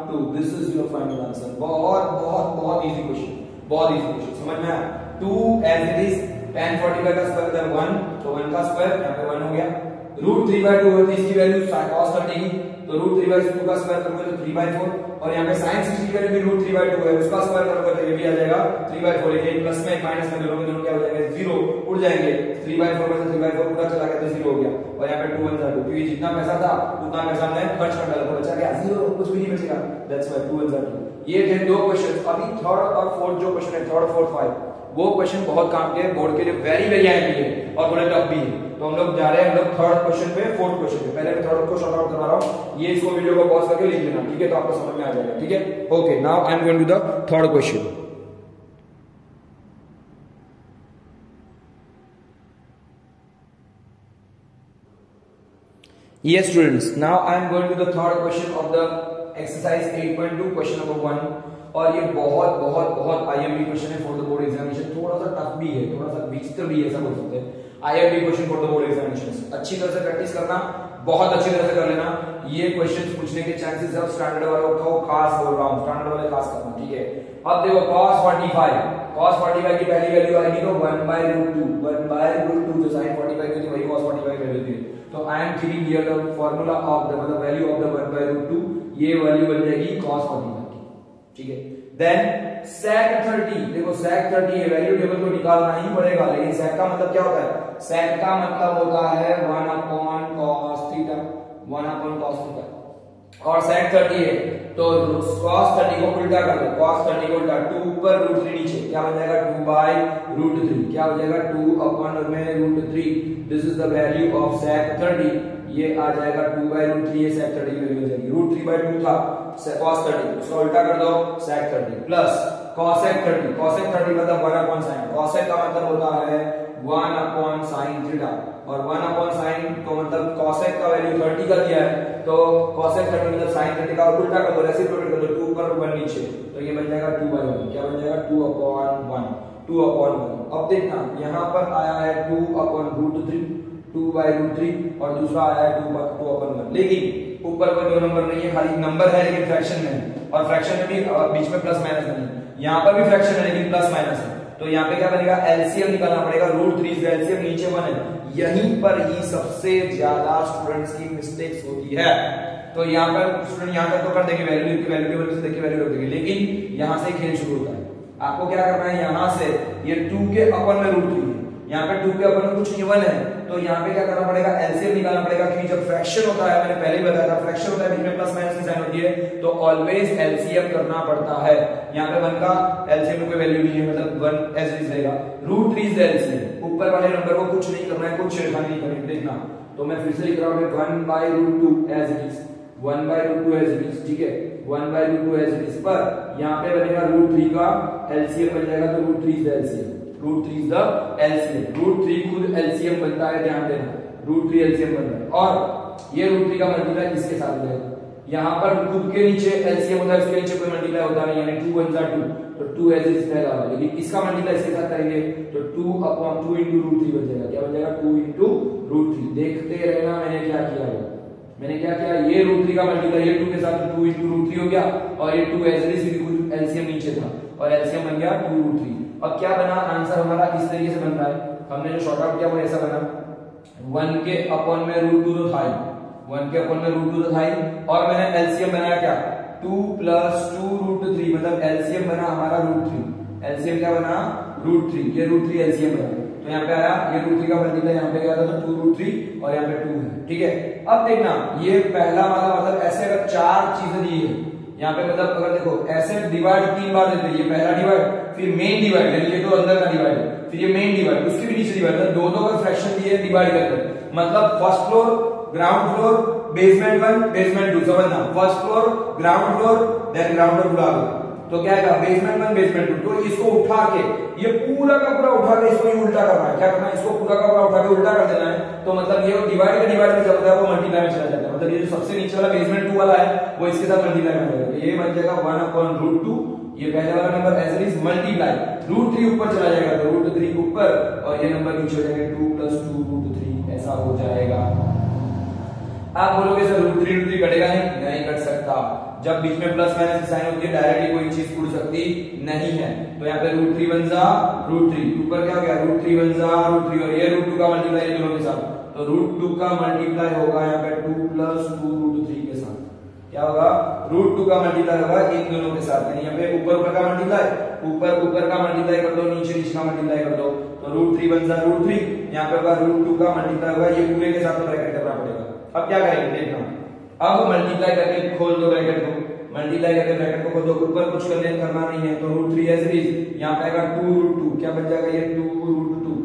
2। This is your final answer. बहुत बहुत बहुत इजी क्वेश्चन, बहुत इजी क्वेश्चन, समझ में आया? 2 एज इट इज, tan 45 का स्क्वायर होता है 1, तो 1 का स्क्वायर यहां पे 1 हो गया, √3/2 होती है इसकी वैल्यू cos 30 की, तो √3/2 का स्क्वायर करोगे तो 3/4, और यहाँ पे sin 60 की वैल्यू भी √3/2 है, उसका स्क्वायर करोगे तो ये भी आ जाएगा 3/4। एक प्लस में एक माइनस में, दोनों के दोनों क्या हो जाएगा? 0 उड़ जाएंगे, 3/4 में से 3/4 पूरा चला गया तो 0 हो गया, और यहाँ पे 2 1 2, क्योंकि जितना पैसा था उतना पैसा हमने खर्च कर डाला, तो बचा क्या? 0, कुछ भी नहीं बचेगा, दैट्स व्हाई 2 1 2। ये थे दो क्वेश्चन। अभी थर्ड और फोर्थ जो क्वेश्चन है, थर्ड फोर्थ 5, वो क्वेश्चन बहुत काम के बोर्ड के लिए, वेरी वेरी आईएमपी है और थोड़े टफ भी है। तो हम लोग जा रहे हैं मतलब थर्ड क्वेश्चन पे, फोर्थ क्वेश्चन पे। पहले मैं थर्ड को शॉर्ट आउट करवा रहा हूं, ये इसको वीडियो को पॉज करके लिख लेना, ठीक है? तो आपको समझ में आ जाएगा। ठीक है, okay, now I am going to the third question. Yes students, now I am going to the third question of the exercise 8.2, question number 1। और ये बहुत बहुत बहुत आईएमपी क्वेश्चन है फॉर द बोर्ड एग्जामिनेशन। थोड़ा सा टफ भी है, थोड़ा सा विचित्र भी है, ऐसा बोल सकते हैं। IMP question for the board examination, अच्छी तरह से प्रैक्टिस करना, बहुत अच्छी तरह से कर लेना। ये क्वेश्चन पूछने के चांसेस अब स्टैंडर्ड वालों को खास बोल रहा हूँ, स्टैंडर्ड वाले खास करना, ठीक है? अब देखो cos 45 की पहली वैल्यू आएगी तो 1/√2 जो sin 45 की थी वही cos 45 वैल्यू थी। तो I am giving here the formula of the मतलब वैल्यू ऑफ द 1/√2, ये वैल्यू बन जाएगी cos 45 की, ठीक है? देन sec 30, देखो sec 30 है, वैल्यू टेबल को निकालना ही पड़ेगा, लेकिन sec का मतलब क्या होता है? sec का मतलब होता है 1/cos थीटा, 1/cos थीटा। और sec 30 है तो cos 30 को उल्टा कर दो, cos 30 को उल्टा, 2 ऊपर √3 नीचे, क्या बन जाएगा? 2/√3, क्या हो जाएगा? 2/√3। This is the value of sec 30, ये आ जाएगा 2/√3, ये sec 30 की वैल्यू हो जाएगी। √3/2 था cos 30, उसका उल्टा कर दो sec 30 प्लस cosec 30, cosec 30 मतलब 1/sin, cosec का मतलब होता है 1/sin थीटा, और 1/sin तो मतलब cosec का वैल्यू 30 का दिया है, तो cosec 30 मतलब sin 30 का उल्टा कर दो, रेसिप्रोकेट कर दो, 2 ऊपर 1 नीचे, तो ये बन जाएगा 2/1, क्या बन जाएगा? 2/1, 2/1। अब देखना यहाँ पर आया है 2/√3, 2/√3 और दूसरा आया है 2/1, लेकिन ऊपर कोई दो नंबर नहीं है, खाली नंबर है लेकिन फ्रैक्शन में है, और फ्रैक्शन में भी बीच में प्लस माइनस नहीं है। यहाँ पर भी फ्रैक्शन है लेकिन प्लस माइनस है, तो यहाँ पे क्या बनेगा? एलसीएम निकालना पड़ेगा, √3 से एलसीएम नीचे 1 है, यहीं पर ही सबसे ज्यादा स्टूडेंट्स की मिस्टेक्स होती है। तो यहाँ पर स्टूडेंट यहाँ तक तो कर देंगे, वैल्यू टेबल से देखिए वैल्यू रख देंगे, लेकिन यहाँ से खेल शुरू होता है। आपको क्या करना है? यहाँ से ये 2 के अपन में √3 है, यहाँ पे 2 के अपन में कुछ नहीं 1 है, तो यहाँ पे क्या करना पड़ेगा? एलसीएम निकालना पड़ेगा, क्योंकि जब फ्रैक्शन होता है, मैंने पहले ही बताया था, फ्रैक्शन होता है बीच में प्लस माइनस की साइन होती है, तो ऑलवेज एलसीएम करना पड़ता है। यहाँ पे 1 का एलसीएम में कोई वैल्यू नहीं है, मतलब 1 एज इज रहेगा, √3 एलसीएम, ऊपर वाले नंबर को कुछ नहीं करना है, कुछ छेड़खानी नहीं करनी, देखना। तो मैं फिर से लिख रहा हूँ 1/√2 as it is, 1/√2 as it is, ठीक है? 1/√2 एज इट इज, पर यहाँ पे बनेगा √3 का एलसीएम बन जाएगा, तो √3 is the LCM, √3 is the LCM, √3 खुद एलसीएम बनता है, ध्यान देना, √3 एलसीएम बन रहा है, और ये √3 का मल्टीप्लाई इसके साथ हो जाएगा। यहाँ पर खुद के नीचे एलसीएम होता है, उसके नीचे कोई मल्टीप्लाई होता नहीं, यानी 2 1 2, तो 2 एज इट इज रहेगा, लेकिन इसका मल्टीप्लाई इसके साथ करेंगे तो 2/2 into √3 बन जाएगा। क्या बन जाएगा? 2 into √3। देखते रहना मैंने क्या किया है, मैंने क्या किया, ये √3 का मल्टीप्लाई ये 2 के साथ 2 into √3 हो गया, और ये 2 एज इट इज खुद एलसीएम नीचे था, और एलसीएम बन गया 2√3। अब क्या बना, आंसर हमारा इस तरीके से बन रहा है, हमने जो शॉर्ट आउट किया वो ऐसा बना, 1 के अपॉन में √2 तो था ही, 1 के अपॉन में √2 तो था ही, और मैंने एलसीएम बनाया क्या, 2 + 2√3, मतलब एलसीएम बना हमारा √3, एलसीएम क्या बना, √3, ये √3 एलसीएम बना, तो यहाँ पे आया ये √3 का मल्टीप्लाई यहाँ पे गया था, तो 2√3 और यहाँ पे 2 है, ठीक है। अब देखना ये पहला वाला, मतलब ऐसे अगर 4 चीजें दी है यहाँ पे, मतलब अगर देखो ऐसे डिवाइड 3 बार देते हैं, ये पहला डिवाइड, फिर मेन डिवाइड, यानी ये तो अंदर का डिवाइड है, फिर ये मेन डिवाइड, उसके भी नीचे डिवाइड, दो अगर फ्रैक्शन दिए डिवाइड करते, मतलब first floor, ground floor, basement 1, basement 2, समझना, first floor, ground floor, then ground floor बुला दो, तो क्या है बेसमेंट 1, बेसमेंट 2, तो इसको उठा के, ये पूरा का पूरा उठा के इसको उल्टा करना है, क्या करना है, इसको पूरा का पूरा उठा के उल्टा कर देना है, तो मतलब ये डिवाइड का डिवाइड में जब होता है वो मल्टीप्लाई में चला जाता है, मतलब ये जो सबसे नीचे वाला बेसमेंट 2 वाला है वो इसके साथ मल्टीप्लाई में हो जाएगा, ये बन जाएगा 1/√2, ये पहले वाला number as it is multiply, √3 ऊपर चला जाएगा, तो √3 ऊपर, और ये नंबर नीचे हो जाएगा 2 + 2√3, ऐसा हो जाएगा। आप बोलोगे सर √3 कटेगा नहीं कट सकता, जब बीच में प्लस माइनस की साइन होती है डायरेक्टली कोई चीज उड़ सकती नहीं है, तो यहाँ पे √3 बन जा √3, ऊपर क्या हो गया √3 बन जा √3, और ये √2 का मल्टीप्लाई दोनों के साथ, तो √2 का मल्टीप्लाई होगा यहाँ पे 2 + 2√3 के साथ, क्या होगा, √2 का मल्टीप्लाई होगा इन दोनों के साथ, यानी यहाँ पे ऊपर का मल्टीप्लाई, ऊपर का मल्टीप्लाई कर दो, नीचे का मल्टीप्लाई कर दो, तो √3 बन जा √3, यहाँ पे होगा √2 का मल्टीप्लाई होगा, ये पूरे के साथ ब्रैकेट करना पड़ेगा। अब क्या करेंगे देखना, अब मल्टीप्लाई करके खोल दो ब्रैकेट को, मल्टीप्लाई करके ब्रैकेट को खोल दो, ऊपर कुछ करना नहीं है, तो √3 एज इट इज, यहाँ पे आएगा 2√2, क्या बन जाएगा ये 2√2,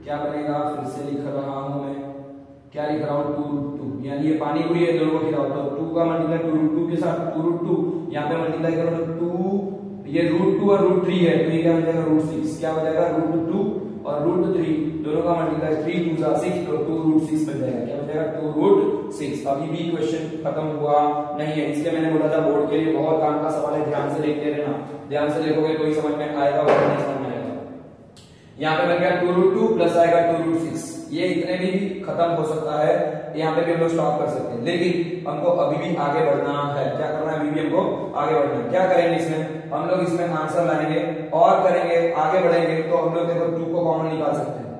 क्या बनेगा, फिर से लिख रहा हूं मैं, क्या लिख रहा हूं 2√2, यानी ये पानी पूरी है, दोनों को खिलाओ, तो 2 का मल्टीप्लाई 2√2 के साथ 2√2, यहाँ पे मल्टीप्लाई करो तो 2, ये √2 और √3 है, तो ये क्या बन जाएगा √6, क्या हो जाएगा √2 और √3 दोनों का मल्टीप्लाई 3 2 6, तो 2√6 बन जाएगा, क्या बन जाएगा 2√6। अभी भी क्वेश्चन खत्म हुआ नहीं है, इसलिए मैंने बोला था बोर्ड के लिए बहुत काम का सवाल है, ध्यान से देखते रहना, ध्यान से देखोगे तो ही समझ में आएगा, और नहीं समझ में आएगा। यहाँ पे बन गया 2√2 प्लस आएगा 2√6, ये इतने भी खत्म हो सकता है, यहाँ पे भी हम लोग स्टॉप कर सकते हैं, लेकिन हमको अभी भी आगे बढ़ना है, क्या करना है, अभी भी हमको आगे बढ़ना है। क्या करेंगे इसमें, हम लोग इसमें आंसर लाएंगे और करेंगे, आगे बढ़ेंगे, तो हम लोग देखो 2 को कॉमन निकाल सकते हैं,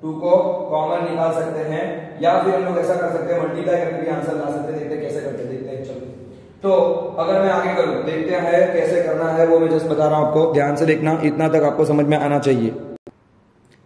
2 को कॉमन निकाल सकते हैं, या फिर हम लोग ऐसा कर सकते हैं मल्टीप्लाई करके भी आंसर ला सकते हैं, देखते हैं कैसे करते हैं, देखते हैं चलो। तो अगर मैं आगे करूं, देखते हैं कैसे करना है, वो मैं जस्ट बता रहा हूं आपको, ध्यान से देखना, इतना तक आपको समझ में आना चाहिए।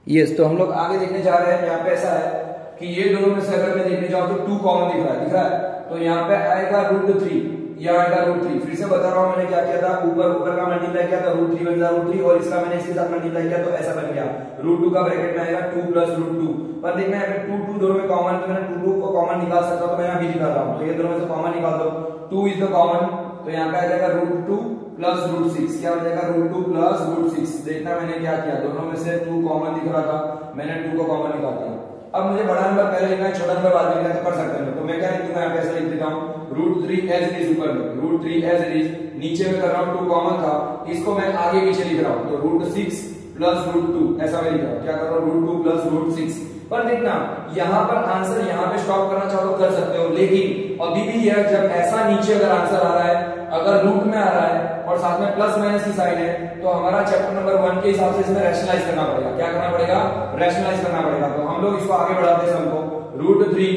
यस, तो हम लोग आगे देखने जा रहे हैं, यहाँ पे ऐसा है कि ये दोनों में से अगर मैं देखने जाऊं तो 2 कॉमन दिख रहा है, तो यहाँ पे आएगा √3, यहाँ आएगा √3, फिर से बता रहा हूं मैंने क्या किया था, ऊपर का मल्टीप्लाई किया था, √3 बन जा √3, और इसका मैंने इसके साथ मल्टीप्लाई किया, तो ऐसा बन गया, √2 का ब्रैकेट में आएगा 2 + √2, पर देखना है 2 दोनों में कॉमन, तो मैंने 2 को कॉमन निकाल सकता, तो मैं यहाँ भी निकाल रहा हूँ, तो ये दोनों में से कॉमन निकाल दो, 2 इज द कॉमन, तो यहाँ पे आ जाएगा √2 + √6, क्या हो जाएगा √2 + √6, देखना मैंने क्या किया, दोनों में से 2 कॉमन दिख रहा था, मैंने 2 को कॉमन निकाल दिया। अब मुझे बड़ा नंबर पहले लिखना है, छोटा नंबर बाद में लिखना है, तो कर सकते हैं, तो मैं क्या लिख दूंगा, यहाँ पे ऐसा लिख देता हूँ, √3 एज इट इज, ऊपर में √3 एज इट इज, नीचे में कर रहा हूँ 2 कॉमन था, इसको मैं आगे पीछे लिख रहा हूँ, तो √6 + √2 ऐसा मैं लिख रहा हूँ, क्या कर रहा हूँ √2 + √6, पर देखना यहाँ पर आंसर यहाँ पे स्टॉप करना चाहो तो कर सकते हो, लेकिन अभी भी यह जब ऐसा नीचे अगर आंसर आ रहा है, अगर रूट में आ रहा है और साथ में प्लस माइनस की साइन है, तो हमारा चैप्टर नंबर 1 के हिसाब से इसमें रैशनलाइज करना पड़ेगा, क्या करना पड़ेगा, रैशनलाइज करना पड़ेगा, तो हम लोग इसको आगे बढ़ाते हैं, हमको √3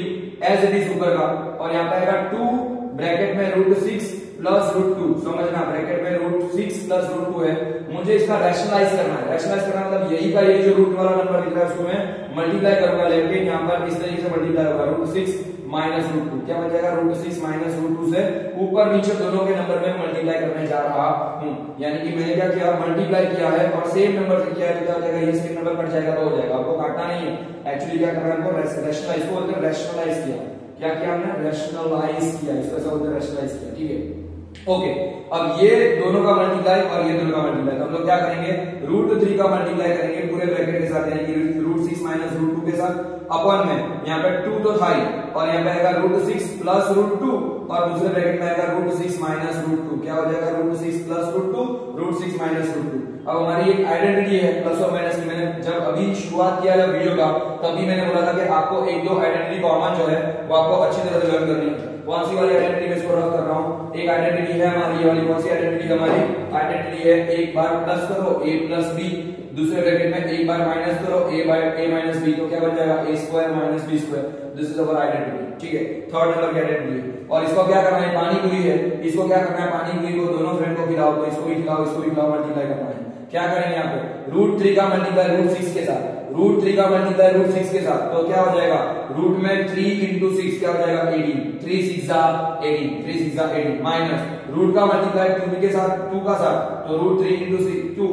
एज इट इज ऊपर का, और यहाँ पे आएगा 2 ब्रैकेट में √6 + √2, समझना ब्रैकेट में √6 + √2 है, मुझे इसका रैशनलाइज करना है, रैशनलाइज करना मतलब यही का ये जो रूट वाला नंबर दिख रहा है उसको मैं मल्टीप्लाई करूंगा, लेकिन यहाँ पर इस तरीके से मल्टीप्लाई होगा, √6 - √2, क्या बन जाएगा, √6 - √2 से ऊपर नीचे दोनों के नंबर में मल्टीप्लाई करने जा रहा हूं, यानी कि मैंने क्या किया, मल्टीप्लाई किया है और सेम नंबर से किया है, तो क्या हो जाएगा, ये सेम नंबर कट जाएगा तो हो जाएगा, आपको काटना नहीं है, एक्चुअली क्या करना है, हमको रैशनलाइज को बोलते हैं, रैशनलाइज किया, क्या किया हमने, रैशनलाइज किया, इसको ऐसा बोलते हैं रैशनलाइज किया, ठीक है। ओके, अब ये दोनों का मल्टीप्लाई और ये दोनों का मल्टीप्लाई, तो हम लोग क्या करेंगे, √3 का मल्टीप्लाई करेंगे पूरे ब्रैकेट के साथ, यानी कि √6 माइनस √2 के साथ, अपॉन में यहाँ पे 2 तो था ही, और यहाँ पे आएगा √6 प्लस √2, और दूसरे ब्रैकेट में आएगा √6 माइनस √2, क्या हो जाएगा √6 प्लस √2, √6 माइनस √2। अब हमारी एक आइडेंटिटी है प्लस और माइनस की, मैंने जब अभी शुरुआत किया जब वीडियो का, तभी मैंने बोला था कि आपको एक दो आइडेंटिटी कॉमन जो है वो आपको अच्छी तरह से लर्न करनी है। कौन सी वाली आइडेंटिटी में इसको रफ कर रहा हूं, एक आइडेंटिटी है हमारी ये वाली, कौन सी आइडेंटिटी हमारी आइडेंटिटी है, एक बार प्लस करो a प्लस b, दूसरे ब्रैकेट में एक बार माइनस करो a by a minus b, तो क्या बन जाएगा a square minus b square, this is our identity. ठीक है, थर्ड नंबर की आइडेंटिटी, और इसको क्या करना है, पानी पूरी है, इसको क्या करना है, पानी पूरी को दोनों फ्रेंड को खिलाओ, तो इसको भी खिलाओ इसको भी खिलाओ, मल्टीप्लाई करना है। क्या करेंगे यहाँ पे, √3 का मल्टीप्लाई √6 के साथ, √3 का मल्टीप्लाई √6 के साथ, तो क्या हो जाएगा, रूट में 3 into 6 क्या हो जाएगा 18, 3 6 18, 3 6 18, माइनस रूट का मल्टीप्लाई 2 के साथ, 2 का साथ, तो √3 into 2,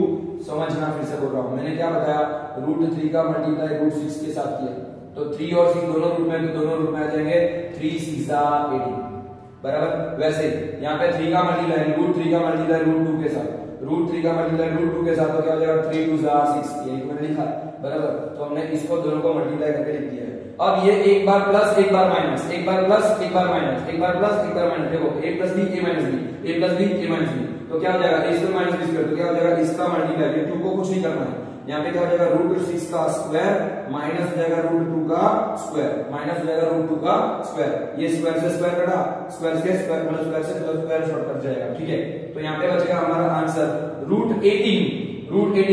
समझना फिर से बोल रहा हूं, मैंने क्या बताया, √3 का मल्टीप्लाई √6 के साथ किया, तो 3 और 6 दोनों रूट में, तो दोनों रूट में आ जाएंगे 3 6 18, बराबर। वैसे यहाँ पे 3 का मल्टीप्लाई √3 का मल्टीप्लाई √2 के साथ, √3 का मल्टीप्लाई √2 के साथ, तो क्या हो जाएगा 3 2 6, ये मैंने लिखा, बराबर। तो हमने इसको दोनों को मल्टीप्लाई करके लिख दिया है। अब ये एक बार प्लस एक बार माइनस, एक बार प्लस एक बार माइनस, एक बार प्लस एक बार माइनस, देखो a plus b a minus b, a plus b a minus b, तो क्या हो जाएगा a square minus b square, तो क्या हो जाएगा इसका मल्टीप्लाई, ये 2 को कुछ नहीं करना है, यहाँ पे क्या हो जाएगा √6 का स्क्वायर माइनस हो जाएगा √2 का स्क्वायर, माइनस हो जाएगा √2 का स्क्वायर, ये स्क्वायर से स्क्वायर कटा, स्क्वायर से स्क्वायर मतलब स्क्वायर से स्क्वायर शॉर्ट कट जाएगा। ठीक है, तो यहाँ पे बचेगा हमारा आंसर √18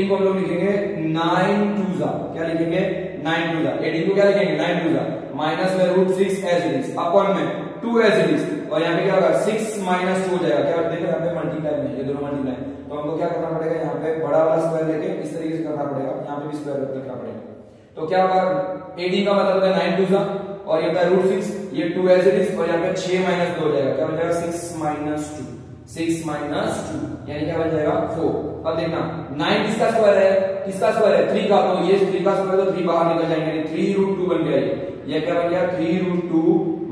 को हम लोग लिखेंगे 9 2 क्या लिखेंगे 9 2 18 को क्या लिखेंगे 9 2 माइनस में √6 एज इट इज, अपॉन में 2 एज इट इज, और यहाँ पे क्या होगा 6 माइनस 2 हो जाएगा, क्या देखो यहाँ पे मल्टीप्लाई में ये दोनों मल्टीप्लाई, तो हमको क्या करना पड़ेगा, यहाँ पे बड़ा वाला स्क्वायर लेके इस तरीके से करना पड़ेगा, यहाँ पे भी स्क्वायर रखना पड़ेगा, तो क्या होगा 18 का मतलब है 9 2 और ये होता है √6, ये 2 एज इट इज, और यहाँ पे 6 माइनस 2 हो जाएगा, क्या बन जाएगा 6 माइनस 2, 6 माइनस 2 यानी क्या बन जाएगा 4। अब देखना 9 किसका स्क्वायर है, किसका स्क्वायर है 3 का, तो ये 3 का स्क्वायर, तो 3 बाहर निकल जाएंगे, 3 √2 बन गया, ये क्या बन गया 3 √2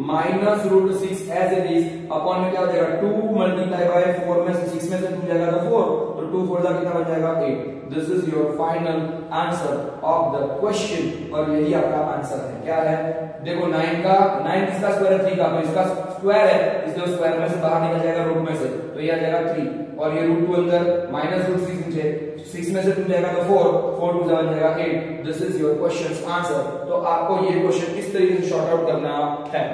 माइनस √6 एज इट इज, अपॉन में क्या हो जाएगा 2 मल्टीप्लाई बाय 4 में से 6 में से 2 जाएगा तो 4, तो 2 4 का कितना बन जाएगा 8। This is your final answer of the question, और यही आपका आंसर है। क्या है, देखो 9 किसका स्क्वायर है 3 का, तो इसका स्क्वायर है, इसलिए स्क्वायर में से बाहर निकल जाएगा रूट में से, तो ये आ जाएगा 3, और ये √2 अंदर माइनस √6 नीचे, 6 में से 2 जाएगा तो 4 4 2 बन जाएगा 8। This is your question answer. तो आपको ये क्वेश्चन इस तरीके से शॉर्ट आउट करना है,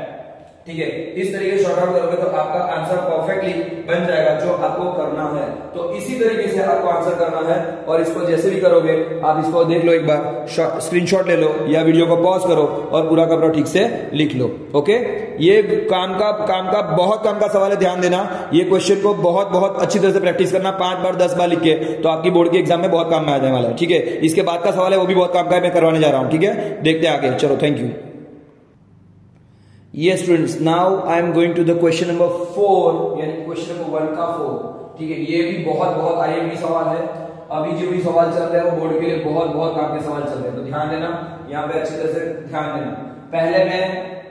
ठीक है, इस तरीके से शॉर्ट आउट करोगे तो आपका आंसर परफेक्टली बन जाएगा जो आपको करना है। तो इसी तरीके से आपको आंसर करना है, और इसको जैसे भी करोगे आप इसको देख लो, एक बार स्क्रीनशॉट ले लो या वीडियो को पॉज करो और पूरा का पूरा ठीक से लिख लो। ओके, ये काम का बहुत काम का सवाल है, ध्यान देना, ये क्वेश्चन को बहुत अच्छी तरह से प्रैक्टिस करना, 5 बार 10 बार लिख के, तो आपकी बोर्ड के एग्जाम में बहुत काम में आ जाने वाला है। ठीक है, इसके बाद का सवाल है वो भी बहुत काम का है, मैं करवाने जा रहा हूं। ठीक है, देखते हैं आगे, चलो, thank you. Yes students, now I am going to the question number 4, यानी क्वेश्चन नंबर 1 का 4। ठीक है, ये भी बहुत आईएमपी सवाल है, अभी जो भी सवाल चल रहे हैं वो बोर्ड के लिए बहुत काम के सवाल चल रहे हैं, तो ध्यान देना, यहाँ पे अच्छी तरह से ध्यान देना। पहले मैं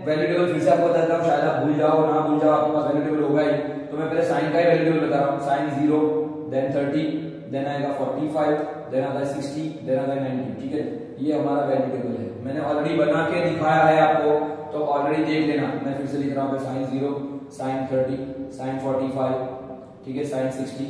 वैल्यू टेबल फिर से आपको बताता हूँ, शायद आप भूल जाओ ना भूल जाओ, आपके पास वैल्यू टेबल होगा ही, तो मैं पहले साइन का ही वैल्यू टेबल बता रहा हूँ। साइन 0, देन 30, देन आएगा 45, देन आता है 60, देन आता है 90। ठीक है, ये हमारा वैल्यू टेबल है, मैंने ऑलरेडी बना के दिखाया है आपको, तो ऑलरेडी देख लेना। मैं फिर से लिख रहा हूँ, साइन 0, साइन 30, साइन 45, ठीक है, साइन 60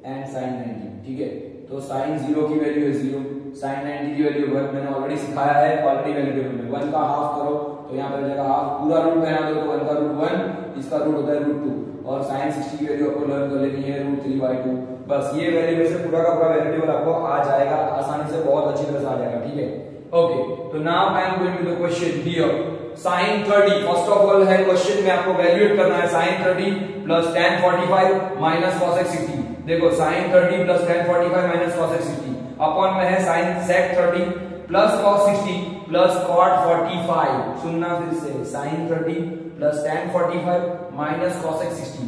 एंड साइन 90। ठीक है, तो साइन 0 की वैल्यू है 0, साइन 90 की वैल्यू 1, मैंने ऑलरेडी सिखाया है ऑलरेडी वैल्यू टेबल में। 1 का हाफ करो तो यहाँ पर जाएगा हाफ, पूरा रूट बना दो तो 1 का रूट 1, इसका रूट होता है रूट 2, और साइन 60 की वैल्यू आपको लर्न कर लेनी है √3/2। बस ये वैल्यू में से पूरा का पूरा वैल्यू टेबल आपको आ जाएगा आसानी से, बहुत अच्छी तरह से आ जाएगा। ठीक है, ओके, तो now I am going to the question here. Sine 30, first of all है क्वेश्चन में आपको वैल्यूएट करना है, sine 30 plus tan 45 minus cosec 60। देखो sine 30 plus tan 45 minus cosec 60, upon में है sine sec 30 plus cos 60 plus cot 45। सुनना फिर से, sine 30 plus tan 45 minus cosec 60,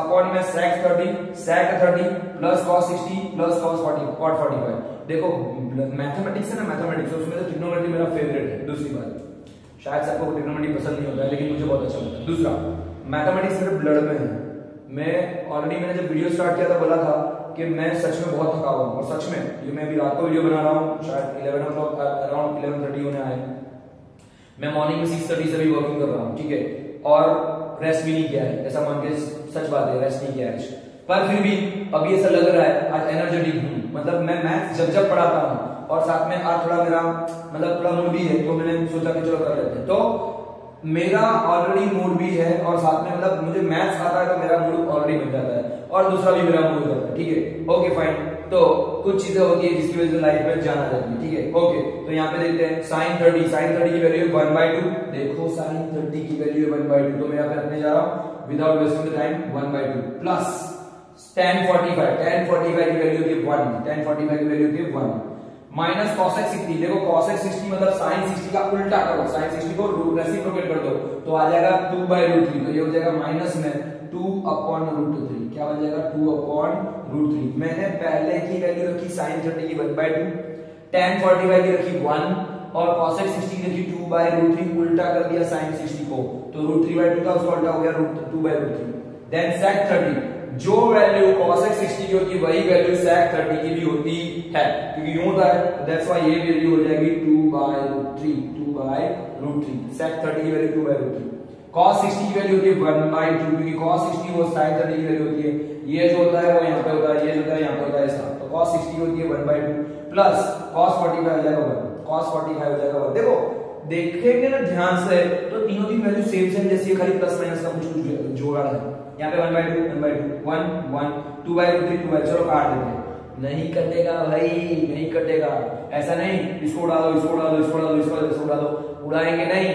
upon में sec 30 plus cos 60 plus cot 45। देखो मैथमेटिक्स है ना, मैथमेटिक्स उसमें से ट्रिग्नोमेट्री मेरा फेवरेट है। दूसरी बात, शायद से आपको ट्रिग्नोमेट्री पसंद नहीं होता है, लेकिन मुझे बहुत अच्छा लगता है। दूसरा, मैथमेटिक्स मेरे ब्लड में है, मैं ऑलरेडी मैंने जब वीडियो स्टार्ट किया था बोला था कि मैं सच में बहुत थका हुआ हूँ, और सच में ये मैं अभी रात को वीडियो बना रहा हूँ, शायद 11 o'clock अराउंड 11:30 होने आए। मैं मॉर्निंग में 6:30 से भी वर्किंग कर रहा हूँ, ठीक है, और रेस्ट भी नहीं किया है, ऐसा मान के सच बात है, रेस्ट नहीं किया है, पर फिर भी अभी ऐसा लग रहा है आज एनर्जेटिक हूँ। मतलब मैं मैथ्स जब पढ़ाता हूँ और साथ में आज थोड़ा मेरा मतलब थोड़ा मूड भी है, तो मैंने सोचा कि चलो कर लेते हैं। तो मेरा ऑलरेडी मूड भी है और साथ में मतलब मुझे मैथ्स आता है तो मेरा मूड ऑलरेडी बन जाता है और दूसरा भी मेरा मूड होता है, ठीक है, ओके फाइन। तो कुछ चीजें होती है जिसकी वजह से लाइफ में जाना जाती है, ठीक है, ओके। तो यहाँ पे देखते हैं sin 30 की वैल्यू 1/2। देखो sin 30 की वैल्यू 1/2, तो मैं यहाँ पे रखने जा रहा हूँ without wasting the time 1/2 plus tan 45 की वैल्यू होती है 1, tan 45 की वैल्यू होती है 1 माइनस cosec 60। देखो cosec 60 मतलब sin 60 का उल्टा करो, sin 60 को रेसिप्रोकेट कर दो तो आ जाएगा 2/√3। तो ये हो जाएगा माइनस में 2/√3। क्या बन जाएगा 2/√3। मैंने पहले की वैल्यू रखी sin 30 की 1/2, tan 45 की रखी 1 और cosec 60 की रखी 2/√3। उल्टा कर दिया sin 60 को, तो √3/2 था उसका उल्टा हो गया 2/√3। देन sec 30, जो वैल्यू cosec 60 की होती है वही वैल्यू sec 30 की भी होती है, क्योंकि यूं होता है, दैट्स व्हाई ये वैल्यू हो जाएगी 2/√3 sec 30 की वैल्यू 2/√3। cos 60 की वैल्यू होती है 1/2, क्योंकि cos 60 वो sin 30 की वैल्यू होती है। ये जो होता है वो यहाँ पे होता है, ये जो होता है यहाँ पे होता है ऐसा, तो cos 60 की होती है 1/2 प्लस cos 45 हो जाएगा 1, cos 45 हो जाएगा 1। देखो देखेंगे ना ध्यान से तो तीनों की वैल्यू सेम जैसी है, खाली प्लस माइनस का कुछ जोड़ा है। यहाँ पे 1/2 1 1 2/√3 2, चलो काट देते हैं। नहीं कटेगा भाई, नहीं कटेगा, ऐसा नहीं इसको उड़ा दो, इसको उड़ा दो, इसको उड़ा दो, इसको उड़ा दो, उड़ाएंगे नहीं,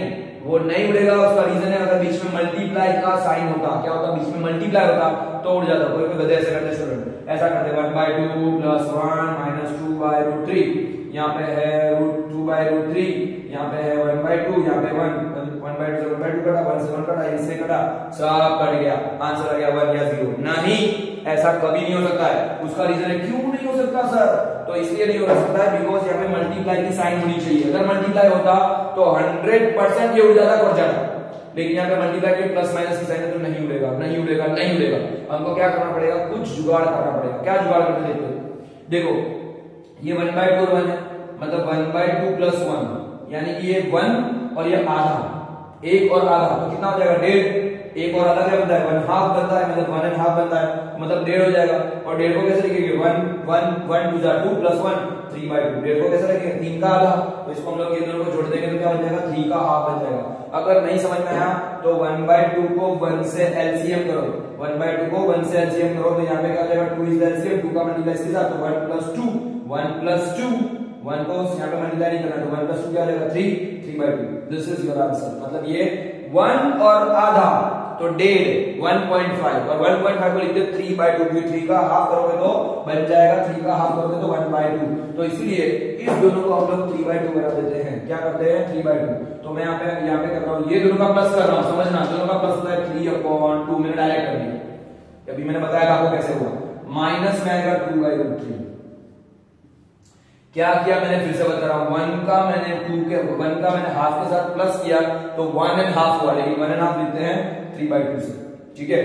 वो नहीं उड़ेगा। उसका रीजन है अगर बीच में मल्टीप्लाई का साइन होता, क्या होता, बीच में मल्टीप्लाई होता तो उड़ जाता। कोई गधे ऐसे करते स्टूडेंट, ऐसा करते 1/2 प्लस 1 माइनस 2/√3, यहाँ पे है √2/√3, यहाँ पे है 1/2, यहाँ पे 1 1/2 से 1/2 कटा, 1 से 1 कटा, इससे कटा, सब कट गया, आंसर आ गया 1 या 0। नहीं, ऐसा कभी नहीं हो सकता है। उसका रीजन है क्यों नहीं हो सकता सर, तो इसलिए नहीं हो सकता है बिकॉज यहाँ पे मल्टीप्लाई की साइन होनी चाहिए। अगर मल्टीप्लाई होता तो 100% ये उड़ जाता, कट जाता, लेकिन यहाँ पे मल्टीप्लाई के प्लस माइनस की साइन है तो नहीं उड़ेगा, नहीं उड़ेगा, नहीं उड़ेगा। हमको क्या करना पड़ेगा, कुछ जुगाड़ करना पड़ेगा। क्या जुगाड़ करते देखो, देखो ये 1/2 और 1 है, मतलब 1/2 प्लस 1 यानी कि ये 1 और ये आधा, एक और आधा, तो कितना हो जाएगा 1.5। एक और आधा क्या बनता है 1/2 बनता है, मतलब 1.5 बनता है, मतलब 1.5 हो जाएगा। और 1.5 को कैसे लिखेंगे 1 1 1 2 प्लस 1 3/2। 1.5 को कैसे लिखेंगे 3 का आधा, तो इसको हम लोग ये दोनों को जोड़ देंगे तो क्या बन जाएगा 3 का हाफ बन जाएगा। अगर नहीं समझ में आया तो 1/2 को 1 से एलसीएम करो, 1/2 को 1 से एलसीएम करो तो यहाँ पे क्या हो जाएगा 2 इज एलसीएम, 2 का मल्टीप्लाई इसके साथ तो 1 प्लस 2 1 को यहाँ पे मल्टीप्लाई नहीं करना, तो 1 प्लस 2 क्या आ जाएगा 3/2। This is your answer. मतलब ये 1 और आधा तो 1.5 1.5 और 1.5 को लिखते 3/2, क्योंकि 3 का हाफ करोगे तो बन जाएगा, 3 का हाफ करोगे तो 1/2। तो इसलिए इस दोनों को हम लोग 3/2 बना देते हैं। क्या करते हैं 3/2। तो मैं यहाँ पे कर रहा हूँ, ये दोनों का प्लस कर रहा हूँ, समझना, दोनों का प्लस होता है 3/2। मैंने डायरेक्ट कर दिया, अभी मैंने बताया था आपको कैसे हुआ। माइनस में आएगा 2/√3। क्या किया मैंने, फिर से बता रहा हूं, 1 का मैंने 1 का मैंने हाफ के साथ प्लस किया तो 1.5 हुआ, लेकिन 1.5 लिखते हैं 3/2 से, ठीक है।